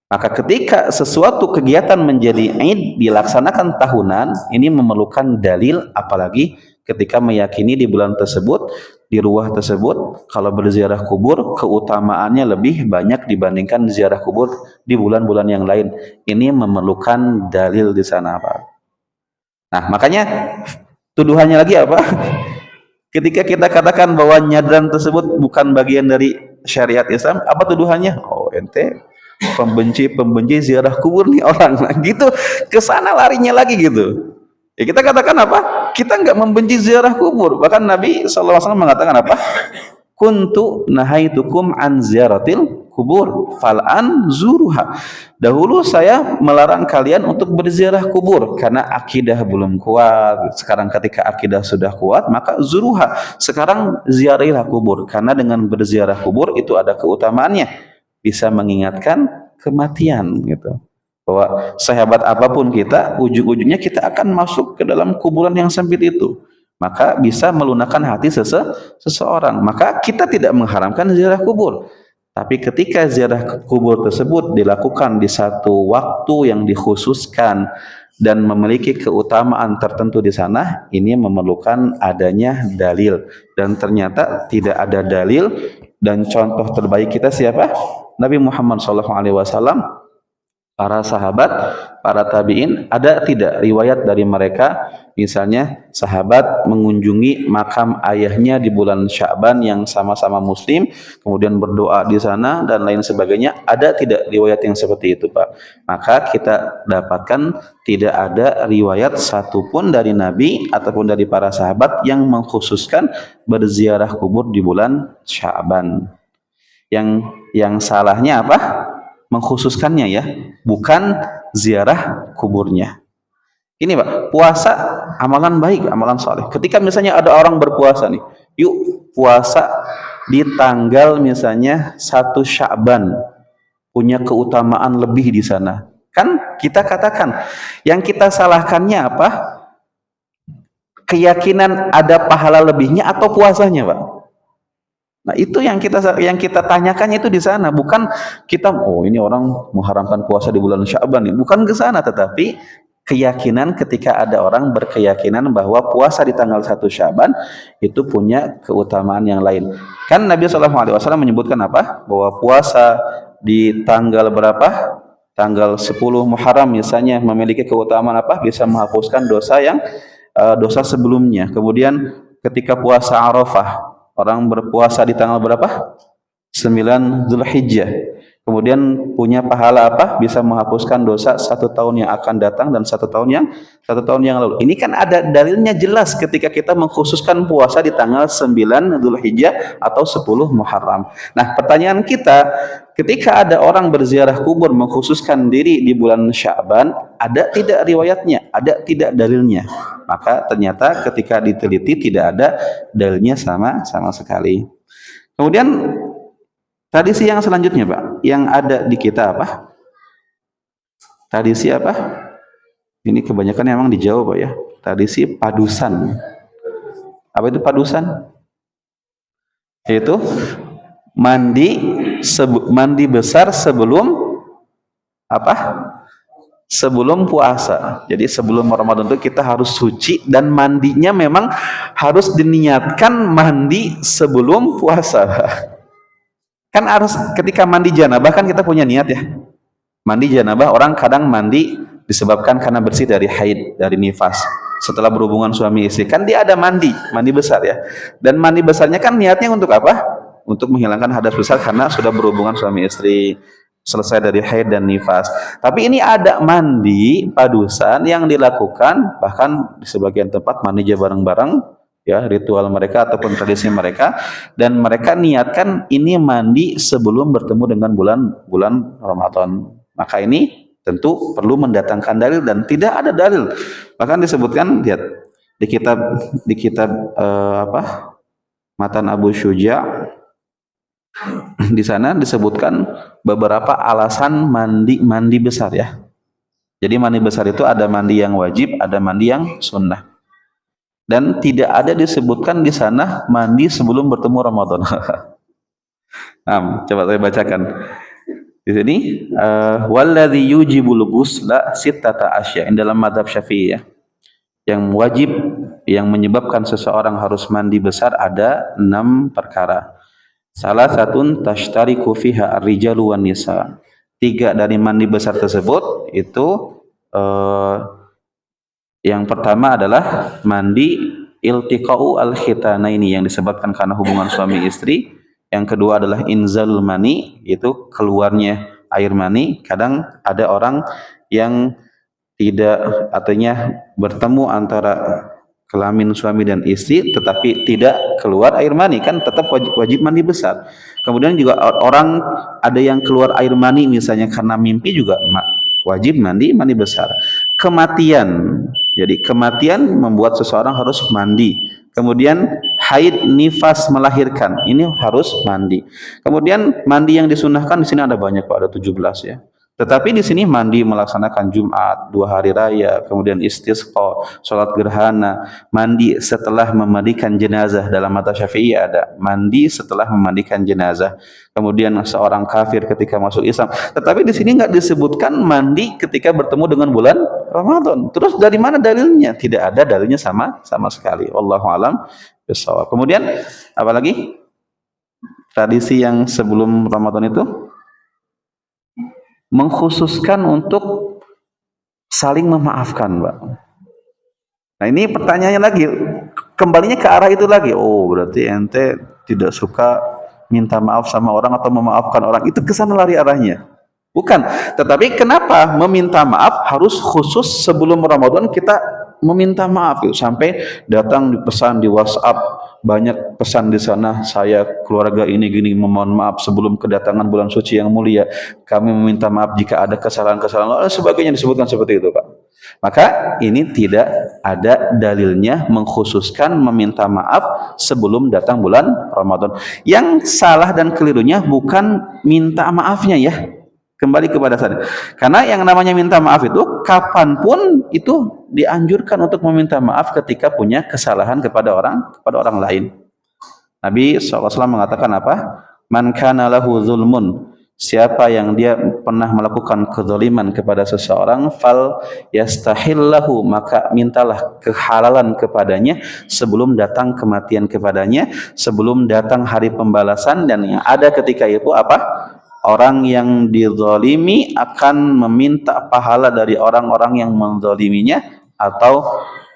Maka ketika sesuatu kegiatan menjadi id dilaksanakan tahunan, ini memerlukan dalil, apalagi ketika meyakini di bulan tersebut, di ruwah tersebut, kalau berziarah kubur keutamaannya lebih banyak dibandingkan ziarah kubur di bulan-bulan yang lain. Ini memerlukan dalil di sana, Pak. Nah, makanya tuduhannya lagi apa? Ketika kita katakan bahwa nyadran tersebut bukan bagian dari syariat Islam, apa tuduhannya? Oh, ente pembenci ziarah kubur nih orang, nah, gitu kesana larinya lagi gitu. Ya kita katakan apa? Kita nggak membenci ziarah kubur. Bahkan Nabi SAW mengatakan apa? Kuntu nahaitukum an ziaratil kubur. Fal'an zuruha. Dahulu saya melarang kalian untuk berziarah kubur karena akidah belum kuat. Sekarang ketika akidah sudah kuat, maka zuruha. Sekarang ziarahilah kubur karena dengan berziarah kubur itu ada keutamaannya. Bisa mengingatkan kematian gitu. Bahwa sehebat apapun kita, ujung-ujungnya kita akan masuk ke dalam kuburan yang sempit itu. Maka bisa melunakkan hati seseorang. Maka kita tidak mengharamkan ziarah kubur. Tapi ketika ziarah kubur tersebut dilakukan di satu waktu yang dikhususkan dan memiliki keutamaan tertentu di sana, ini memerlukan adanya dalil. Dan ternyata tidak ada dalil, dan contoh terbaik kita siapa? Nabi Muhammad SAW, para sahabat, para tabi'in. Ada tidak riwayat dari mereka, misalnya sahabat mengunjungi makam ayahnya di bulan Sya'ban yang sama-sama muslim, kemudian berdoa di sana dan lain sebagainya? Ada tidak riwayat yang seperti itu, Pak? Maka kita dapatkan tidak ada riwayat satupun dari Nabi ataupun dari para sahabat yang mengkhususkan berziarah kubur di bulan Sya'ban. Yang salahnya apa? Mengkhususkannya ya, bukan ziarah kuburnya. Ini Pak, puasa amalan baik, amalan soleh. Ketika misalnya ada orang berpuasa nih, yuk puasa di tanggal misalnya 1 Sya'ban, punya keutamaan lebih di sana. Kan kita katakan, yang kita salahkannya apa? Keyakinan ada pahala lebihnya atau puasanya, Pak? Nah, itu yang kita tanyakan itu di sana, bukan kita ini orang mengharamkan puasa di bulan Sya'ban, bukan ke sana, tetapi keyakinan ketika ada orang berkeyakinan bahwa puasa di tanggal 1 Sya'ban itu punya keutamaan yang lain. Kan Nabi SAW menyebutkan apa? Bahwa puasa di tanggal berapa? Tanggal 10 Muharram misalnya memiliki keutamaan apa? Bisa menghapuskan dosa sebelumnya. Kemudian ketika puasa Arafah, orang berpuasa di tanggal berapa? 9 Zulhijjah. Kemudian punya pahala apa? Bisa menghapuskan dosa 1 tahun yang akan datang dan 1 tahun yang lalu. Ini kan ada dalilnya jelas ketika kita mengkhususkan puasa di tanggal 9 Zulhijjah atau 10 Muharram. Nah, pertanyaan kita, ketika ada orang berziarah kubur mengkhususkan diri di bulan Sya'ban, ada tidak riwayatnya? Ada tidak dalilnya? Maka ternyata ketika diteliti tidak ada dalilnya sama sekali. Kemudian tradisi yang selanjutnya, Pak, yang ada di kita apa? Tradisi apa? Ini kebanyakan memang di Jawa, Pak ya. Tradisi padusan. Apa itu padusan? Yaitu mandi besar sebelum apa? Sebelum puasa. Jadi sebelum Ramadan itu kita harus suci, dan mandinya memang harus diniatkan mandi sebelum puasa. Kan harus ketika mandi janabah kan kita punya niat ya. Mandi janabah, orang kadang mandi disebabkan karena bersih dari haid, dari nifas. Setelah berhubungan suami istri, kan dia ada mandi besar ya. Dan mandi besarnya kan niatnya untuk apa? Untuk menghilangkan hadas besar karena sudah berhubungan suami istri, selesai dari haid dan nifas. Tapi ini ada mandi padusan yang dilakukan bahkan di sebagian tempat mandi bareng-bareng ya, ritual mereka ataupun tradisi mereka, dan mereka niatkan ini mandi sebelum bertemu dengan bulan Ramadan. Maka ini tentu perlu mendatangkan dalil, dan tidak ada dalil. Bahkan disebutkan, lihat di kitab Matan Abu Syuja, di sana disebutkan beberapa alasan mandi besar ya. Jadi mandi besar itu ada mandi yang wajib, ada mandi yang sunnah. Dan tidak ada disebutkan di sana mandi sebelum bertemu Ramadan. Nah, coba saya bacakan. Di sini walladzi yujibul ghusla sittata asya, dalam mazhab Syafi'i ya. Yang wajib, yang menyebabkan seseorang harus mandi besar ada 6 perkara. Salah satu tashtariku fiha ar-rijalu wan nisa. 3 dari mandi besar tersebut itu yang pertama adalah mandi iltiqa'u al-khitanaini, yang disebabkan karena hubungan suami istri. Yang kedua adalah inzalul mani, itu keluarnya air mani. Kadang ada orang yang tidak, artinya bertemu antara kelamin suami dan istri tetapi tidak keluar air mani, kan tetap wajib mandi besar. Kemudian juga orang ada yang keluar air mani misalnya karena mimpi juga wajib mandi besar. Kematian, jadi kematian membuat seseorang harus mandi. Kemudian haid, nifas, melahirkan, ini harus mandi. Kemudian mandi yang disunahkan di sini ada banyak Pak, ada 17 ya. Tetapi di sini mandi melaksanakan Jumat, 2 hari raya, kemudian istisqa, sholat gerhana, mandi setelah memandikan jenazah, dalam mata Syafi'i ada mandi setelah memandikan jenazah. Kemudian seorang kafir ketika masuk Islam. Tetapi di sini nggak disebutkan mandi ketika bertemu dengan bulan Ramadan. Terus dari mana dalilnya? Tidak ada dalilnya sama sekali. Wallahu alam bishawab. Kemudian apalagi tradisi yang sebelum Ramadan itu mengkhususkan untuk saling memaafkan, Mbak. Nah, ini pertanyaannya lagi, kembalinya ke arah itu lagi. Oh, berarti ente tidak suka minta maaf sama orang atau memaafkan orang. Itu kesana lari arahnya. Bukan, tetapi kenapa meminta maaf harus khusus sebelum Ramadan kita meminta maaf itu, sampai datang di pesan di WhatsApp, banyak pesan di sana, saya keluarga ini gini memohon maaf sebelum kedatangan bulan suci yang mulia, kami meminta maaf jika ada kesalahan-kesalahan dan sebagainya, disebutkan seperti itu Pak. Maka ini tidak ada dalilnya mengkhususkan meminta maaf sebelum datang bulan Ramadan. Yang salah dan kelirunya bukan minta maafnya ya, kembali kepada saya. Karena yang namanya minta maaf itu kapanpun itu dianjurkan untuk meminta maaf ketika punya kesalahan kepada orang lain. Nabi SAW mengatakan apa? Man kana lahu zulmun, siapa yang dia pernah melakukan kezaliman kepada seseorang, fal yastahillahu, maka mintalah kehalalan kepadanya sebelum datang kematian kepadanya, sebelum datang hari pembalasan. Dan yang ada ketika itu apa? Orang yang dizalimi akan meminta pahala dari orang-orang yang menzaliminya, atau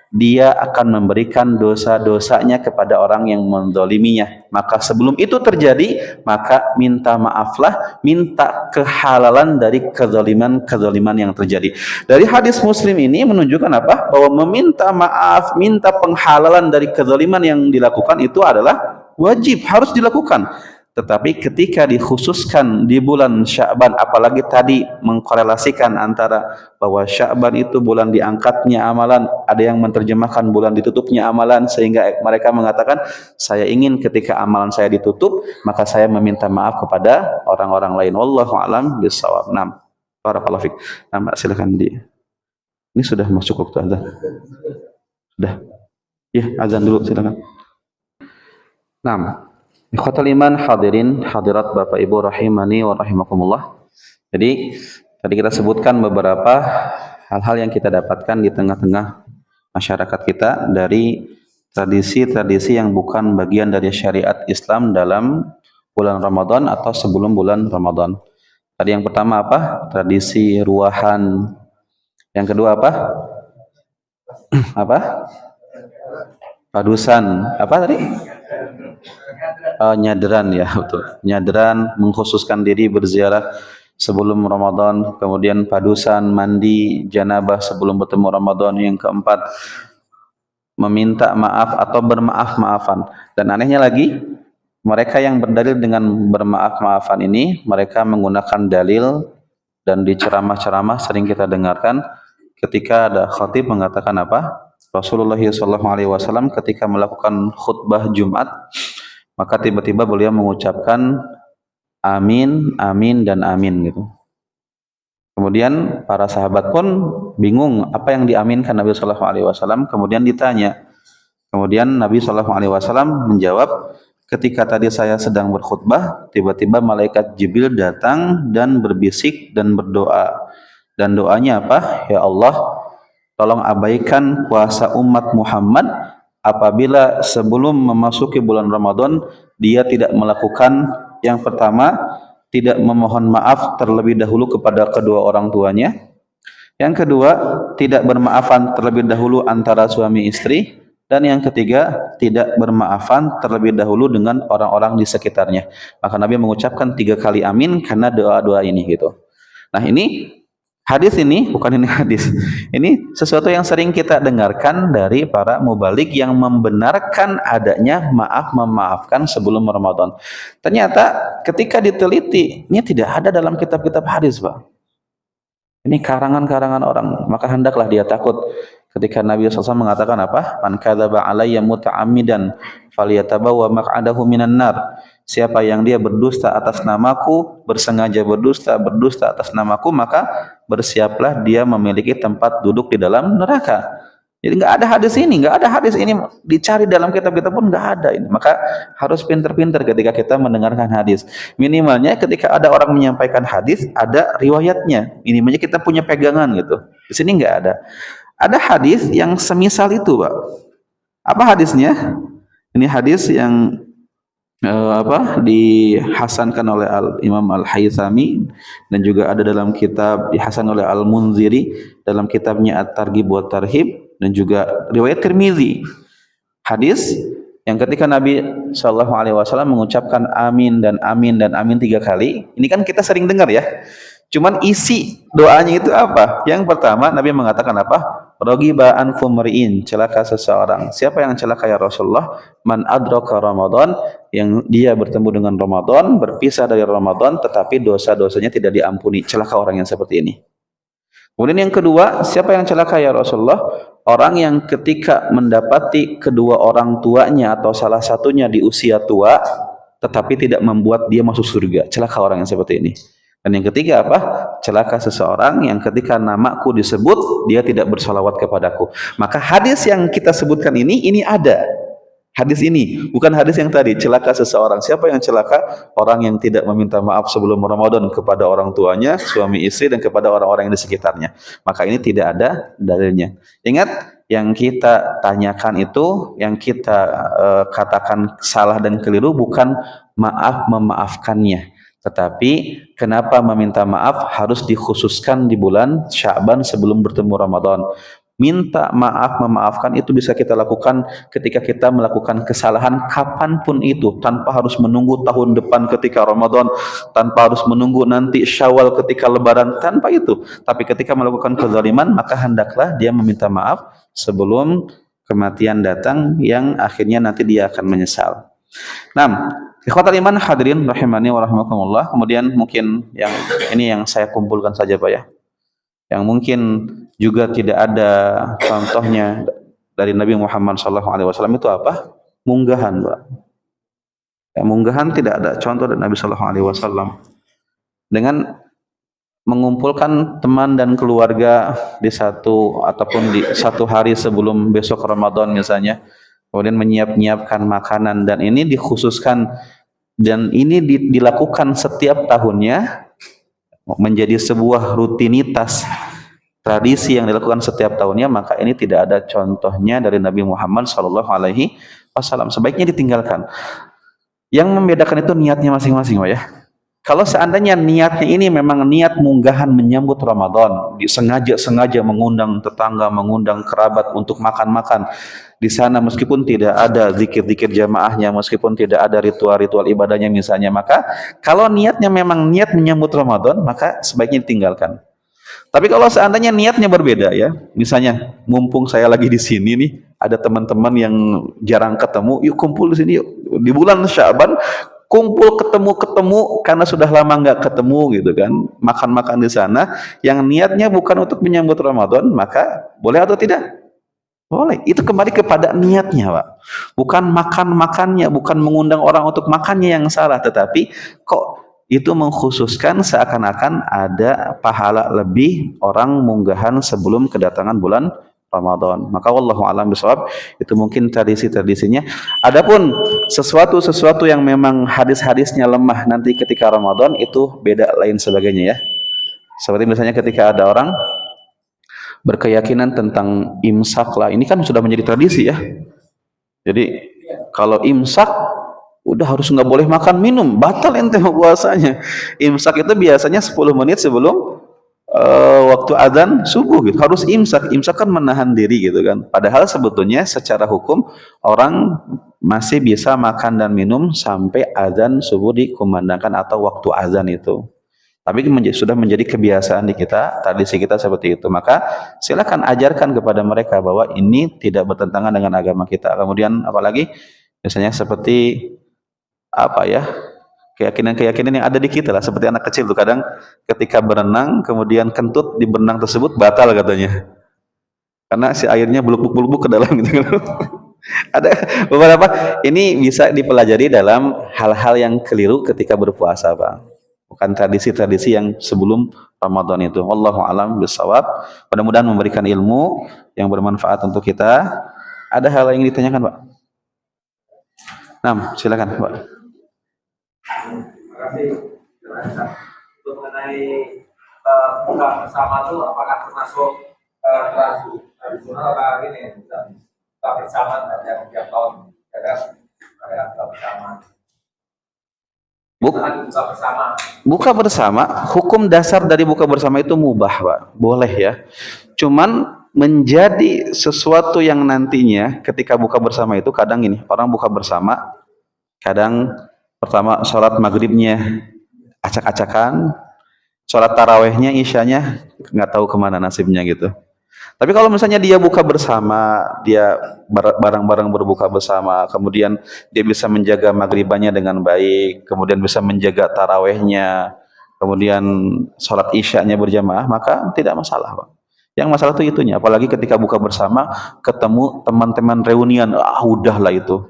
dia akan memberikan dosa-dosanya kepada orang yang menzaliminya. Maka sebelum itu terjadi, maka minta maaflah, minta kehalalan dari kezaliman yang terjadi. Dari hadis Muslim ini menunjukkan apa? Bahwa meminta maaf, minta penghalalan dari kezaliman yang dilakukan itu adalah wajib, harus dilakukan. Tetapi ketika dikhususkan di bulan Sya'ban, apalagi tadi mengkorelasikan antara bahwa Sya'ban itu bulan diangkatnya amalan, ada yang menerjemahkan bulan ditutupnya amalan, sehingga mereka mengatakan, saya ingin ketika amalan saya ditutup, maka saya meminta maaf kepada orang-orang lain. Wallahu a'lam bishawab. Nah, barakallahu fiik. Nah, Mbak silakan ini sudah masuk waktu azan. Sudah. Ya, azan dulu silakan. Nah, ikhwatal iman, hadirin hadirat Bapak Ibu rahimani wa rahimakumullah. Jadi tadi kita sebutkan beberapa hal-hal yang kita dapatkan di tengah-tengah masyarakat kita dari tradisi-tradisi yang bukan bagian dari syariat Islam dalam bulan Ramadan atau sebelum bulan Ramadan. Tadi yang pertama apa? Tradisi ruahan. Yang kedua apa? Apa? Padusan. Apa tadi? Nyadran ya, betul. Nyadran, mengkhususkan diri berziarah sebelum Ramadan. Kemudian padusan, mandi janabah sebelum bertemu Ramadan. Yang keempat, meminta maaf atau bermaaf-maafan. Dan anehnya lagi, mereka yang berdalil dengan bermaaf-maafan ini, mereka menggunakan dalil, dan di ceramah-ceramah sering kita dengarkan ketika ada khatib mengatakan apa? Rasulullah SAW ketika melakukan khutbah Jumat, maka tiba-tiba beliau mengucapkan amin, amin, dan amin gitu. Kemudian para sahabat pun bingung apa yang diaminkan Nabi SAW. Kemudian ditanya. Kemudian Nabi SAW menjawab, ketika tadi saya sedang berkhutbah, tiba-tiba malaikat Jibril datang dan berbisik dan berdoa. Dan doanya apa? Ya Allah, tolong abaikan puasa umat Muhammad apabila sebelum memasuki bulan Ramadan dia tidak melakukan yang pertama, tidak memohon maaf terlebih dahulu kepada kedua orang tuanya. Yang kedua, tidak bermaafan terlebih dahulu antara suami istri. Dan yang ketiga, tidak bermaafan terlebih dahulu dengan orang-orang di sekitarnya. Maka Nabi mengucapkan 3 kali amin karena doa-doa ini gitu. Nah, ini Hadis ini, bukan ini hadis. Ini sesuatu yang sering kita dengarkan dari para mubalik yang membenarkan adanya maaf memaafkan sebelum Ramadan. Ternyata ketika diteliti, ini tidak ada dalam kitab-kitab hadis, Pak. Ini karangan-karangan orang, maka hendaklah dia takut ketika Nabi SAW mengatakan apa? Man kadzaba alayya muta'ammidan falyatabawa maq'adahu minan nar. Siapa yang dia berdusta atas namaku, bersengaja berdusta atas namaku, maka bersiaplah dia memiliki tempat duduk di dalam neraka. Jadi nggak ada hadis ini, nggak ada hadis ini, dicari dalam kitab-kitab pun nggak ada ini. Maka harus pinter-pinter ketika kita mendengarkan hadis. Minimalnya ketika ada orang menyampaikan hadis, ada riwayatnya. Minimalnya kita punya pegangan gitu. Di sini nggak ada. Ada hadis yang semisal itu, Pak. Apa hadisnya? Ini hadis yang dihasankan oleh Imam Al-Haythami dan juga ada dalam kitab dihasan oleh Al-Munziri dalam kitabnya At-Targhib wa Tarhib dan juga riwayat Tirmizi. Hadis yang ketika Nabi Shallallahu Alaihi Wasallam mengucapkan amin dan amin dan amin 3 kali, ini kan kita sering dengar ya. Cuman isi doanya itu apa? Yang pertama Nabi mengatakan apa? Raghiba an fumriin, celaka seseorang. Siapa yang celaka ya Rasulullah? Man adraka Ramadan, yang dia bertemu dengan Ramadan, berpisah dari Ramadan tetapi dosa-dosanya tidak diampuni. Celaka orang yang seperti ini. Kemudian yang kedua, siapa yang celaka ya Rasulullah? Orang yang ketika mendapati kedua orang tuanya atau salah satunya di usia tua tetapi tidak membuat dia masuk surga. Celaka orang yang seperti ini. Dan yang ketiga apa? Celaka seseorang yang ketika namaku disebut dia tidak bersalawat kepadaku. Maka hadis yang kita sebutkan ini ada. Hadis ini bukan hadis yang tadi, celaka seseorang. Siapa yang celaka? Orang yang tidak meminta maaf sebelum Ramadan kepada orang tuanya, suami istri dan kepada orang-orang yang di sekitarnya. Maka ini tidak ada dalilnya. Ingat, yang kita tanyakan itu, yang kita katakan salah dan keliru bukan maaf memaafkannya. Tetapi kenapa meminta maaf harus dikhususkan di bulan Sya'ban sebelum bertemu Ramadan? Minta maaf, memaafkan itu bisa kita lakukan ketika kita melakukan kesalahan kapanpun itu, tanpa harus menunggu tahun depan ketika Ramadan, tanpa harus menunggu nanti Syawal ketika Lebaran, tanpa itu. Tapi ketika melakukan kezaliman, maka hendaklah dia meminta maaf sebelum kematian datang yang akhirnya nanti dia akan menyesal. Nah, ikhwatal iman hadirin rahimani wa rahimakumullah. Kemudian mungkin yang ini yang saya kumpulkan saja Pak ya. Yang mungkin juga tidak ada contohnya dari Nabi Muhammad SAW itu apa? Munggahan, Pak. Ya, munggahan tidak ada contoh dari Nabi SAW. Dengan mengumpulkan teman dan keluarga di satu ataupun di satu hari sebelum besok Ramadan misalnya, kemudian menyiapkan makanan dan ini dikhususkan dan ini dilakukan setiap tahunnya. Menjadi sebuah rutinitas tradisi yang dilakukan setiap tahunnya, maka ini tidak ada contohnya dari Nabi Muhammad SAW. Sebaiknya ditinggalkan. Yang membedakan itu niatnya masing-masing, Pak ya. Kalau seandainya niatnya ini memang niat munggahan menyambut Ramadan, sengaja mengundang tetangga, mengundang kerabat untuk makan-makan di sana meskipun tidak ada zikir-zikir jamaahnya, meskipun tidak ada ritual-ritual ibadahnya misalnya, maka kalau niatnya memang niat menyambut Ramadan, maka sebaiknya ditinggalkan. Tapi kalau seandainya niatnya berbeda ya, misalnya mumpung saya lagi di sini nih, ada teman-teman yang jarang ketemu, yuk kumpul di sini yuk. Di bulan Sya'ban kumpul ketemu karena sudah lama nggak ketemu gitu kan, makan-makan di sana yang niatnya bukan untuk menyambut Ramadan, maka boleh atau tidak? Boleh. Itu kembali kepada niatnya, Pak. Bukan makan-makannya, bukan mengundang orang untuk makannya yang salah, tetapi kok itu mengkhususkan seakan-akan ada pahala lebih orang munggahan sebelum kedatangan bulan Ramadan. Maka wallahu a'lam bishawab, itu mungkin tradisi-tradisinya. Adapun sesuatu yang memang hadis-hadisnya lemah nanti ketika Ramadan itu beda lain sebagainya ya. Seperti misalnya ketika ada orang berkeyakinan tentang imsak lah, ini kan sudah menjadi tradisi ya. Jadi kalau imsak udah harus nggak boleh makan minum, batal ente puasanya. Imsak itu biasanya 10 menit sebelum waktu azan subuh gitu, harus imsak. Imsak kan menahan diri gitu kan. Padahal sebetulnya secara hukum orang masih bisa makan dan minum sampai azan subuh dikumandangkan atau waktu azan itu. Tapi sudah menjadi kebiasaan di kita, tradisi kita seperti itu. Maka silakan ajarkan kepada mereka bahwa ini tidak bertentangan dengan agama kita. Kemudian apalagi misalnya seperti apa ya, keyakinan-keyakinan yang ada di kita lah, seperti anak kecil tuh kadang ketika berenang kemudian kentut di benang tersebut batal katanya. Karena si airnya belubuk-belubuk ke dalam gitu kan. Ada beberapa ini bisa dipelajari dalam hal-hal yang keliru ketika berpuasa, Pak. Bukan tradisi-tradisi yang sebelum Ramadan itu. Wallahu a'lam bishawab. Mudah-mudahan memberikan ilmu yang bermanfaat untuk kita. Ada hal yang ditanyakan, Pak? Nah, silakan, Pak. Terima kasih. Untuk mengenai buka bersama itu apakah termasuk tradisional atau ini buka bersama yang tiap tahun ada buka bersama. Buka bersama, hukum dasar dari buka bersama itu mubah, Pak. Boleh ya. Cuman menjadi sesuatu yang nantinya ketika buka bersama itu kadang ini, orang buka bersama, kadang pertama sholat maghribnya acak-acakan, sholat tarawehnya, isyanya nggak tahu kemana nasibnya gitu. Tapi kalau misalnya dia buka bersama, dia bareng-bareng berbuka bersama, kemudian dia bisa menjaga maghribannya dengan baik, kemudian bisa menjaga tarawehnya, kemudian sholat isyanya berjamaah, maka tidak masalah, Pak. Yang masalah itu itunya, apalagi ketika buka bersama, ketemu teman-teman reunian, udahlah itu.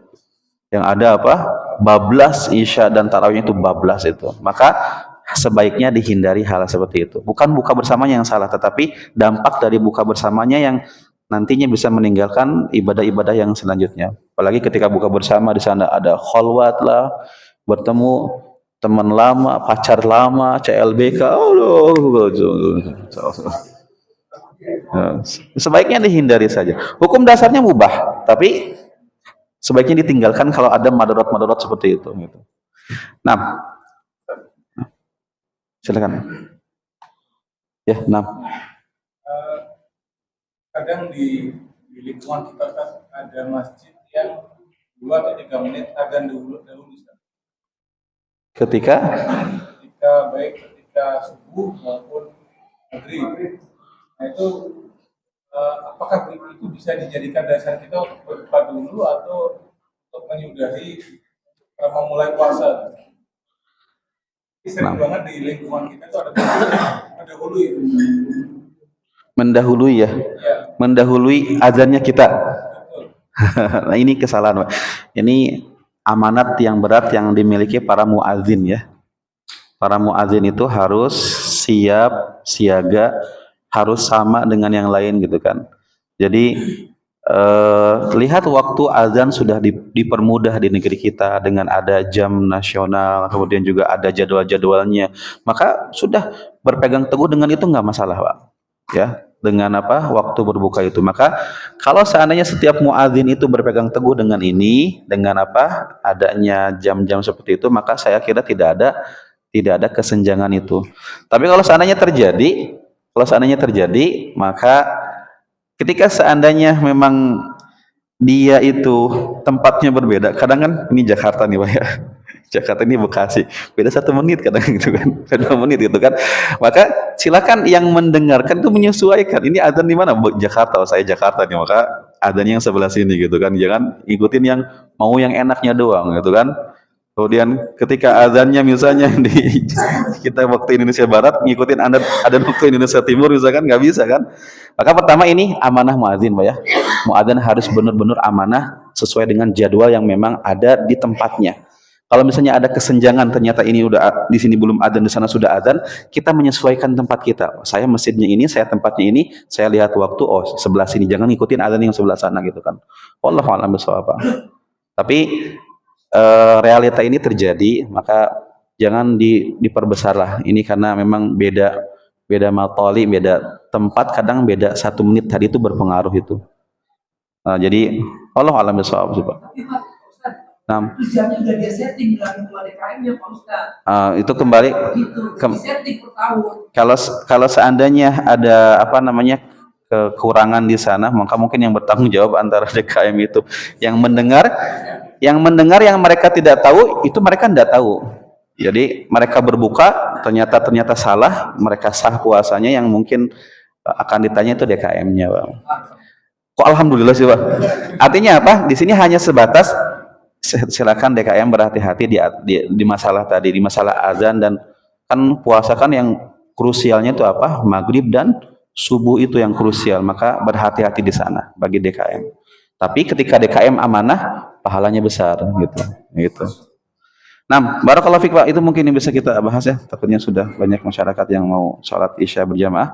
Yang ada apa? Bablas isya dan tarawihnya itu bablas itu. Maka sebaiknya dihindari hal seperti itu. Bukan buka bersamanya yang salah, tetapi dampak dari buka bersamanya yang nantinya bisa meninggalkan ibadah-ibadah yang selanjutnya. Apalagi ketika buka bersama di sana ada kholwat lah, bertemu teman lama, pacar lama, CLBK. Sebaiknya dihindari saja. Hukum dasarnya mubah, tapi sebaiknya ditinggalkan kalau ada madarat-madarat seperti itu. Nah, silakan. Ya, kadang di lingkungan kita kan ada masjid yang 2 atau 3 menit adzan dahulu. Ketika Baik ketika subuh maupun maghrib. Nah itu apakah itu bisa dijadikan dasar kita untuk berbuka dulu atau untuk menyudahi memulai puasa? Sering banget di lingkungan kita itu ada mendahului itu. Mendahului ya? Mendahului azannya kita. Nah ini kesalahan, Pak. Ini amanat yang berat yang dimiliki para muadzin ya. Para muadzin itu harus siap, siaga, harus sama dengan yang lain gitu kan. Jadi lihat waktu azan sudah dipermudah di negeri kita dengan ada jam nasional, kemudian juga ada jadwal-jadwalnya. Maka sudah berpegang teguh dengan itu nggak masalah, Pak. Ya, dengan apa? Waktu berbuka itu. Maka kalau seandainya setiap muadzin itu berpegang teguh dengan ini, dengan apa? Adanya jam-jam seperti itu, maka saya kira tidak ada kesenjangan itu. Tapi kalau seandainya terjadi, maka ketika seandainya memang dia itu tempatnya berbeda, kadang kan ini Jakarta nih Pak ya, Jakarta ini Bekasi, beda 1 menit kadang gitu kan, 2 menit gitu kan, maka silakan yang mendengarkan itu menyesuaikan, ini adzan di mana? Jakarta, saya Jakarta nih, maka adzan yang sebelah sini gitu kan, jangan ikutin yang mau yang enaknya doang gitu kan. Kemudian ketika azannya misalnya di kita waktu Indonesia Barat ngikutin ada waktu Indonesia Timur misalkan, nggak bisa kan. Maka pertama ini amanah muadzin Pak ya. Muadzin harus benar-benar amanah sesuai dengan jadwal yang memang ada di tempatnya. Kalau misalnya ada kesenjangan, ternyata ini udah di sini belum adzan, di sana sudah adzan, kita menyesuaikan tempat kita. Saya masjidnya ini, saya tempatnya ini, saya lihat waktu, oh sebelah sini, jangan ngikutin adzan yang sebelah sana gitu kan. Wallahu a'lam bishawab. Tapi realita ini terjadi, maka jangan diperbesar lah. Ini karena memang beda matoli, beda tempat, kadang beda 1 menit tadi itu berpengaruh itu. Nah, jadi Allah alam bisawab sih Pak. Nah, jamnya udah dia setting dengan ketua DKM-nya Pak Ustaz. Itu kembali setting per tahun. Kalau seandainya ada apa namanya kekurangan di sana, maka mungkin yang bertanggung jawab antara DKM itu yang mendengar yang mereka tidak tahu itu mereka tidak tahu. Jadi mereka berbuka ternyata salah, mereka sah puasanya, yang mungkin akan ditanya itu DKM-nya, Bang. Kok alhamdulillah sih, Bang? Artinya apa? Di sini hanya sebatas silakan DKM berhati-hati di masalah tadi, di masalah azan, dan kan puasa kan yang krusialnya itu apa? Maghrib dan subuh itu yang krusial, maka berhati-hati di sana bagi DKM. Tapi ketika DKM amanah, pahalanya besar gitu. Gitu. Nah, barakallahu fiik, Pak. Itu mungkin yang bisa kita bahas ya. Takutnya sudah banyak masyarakat yang mau sholat isya berjamaah.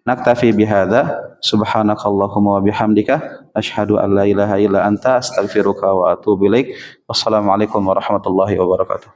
Naktafi bihadza, subhanakallahumma wa bihamdika, asyhadu an la ilaha illa anta, astaghfiruka wa atubu ilaik. Wassalamualaikum warahmatullahi wabarakatuh.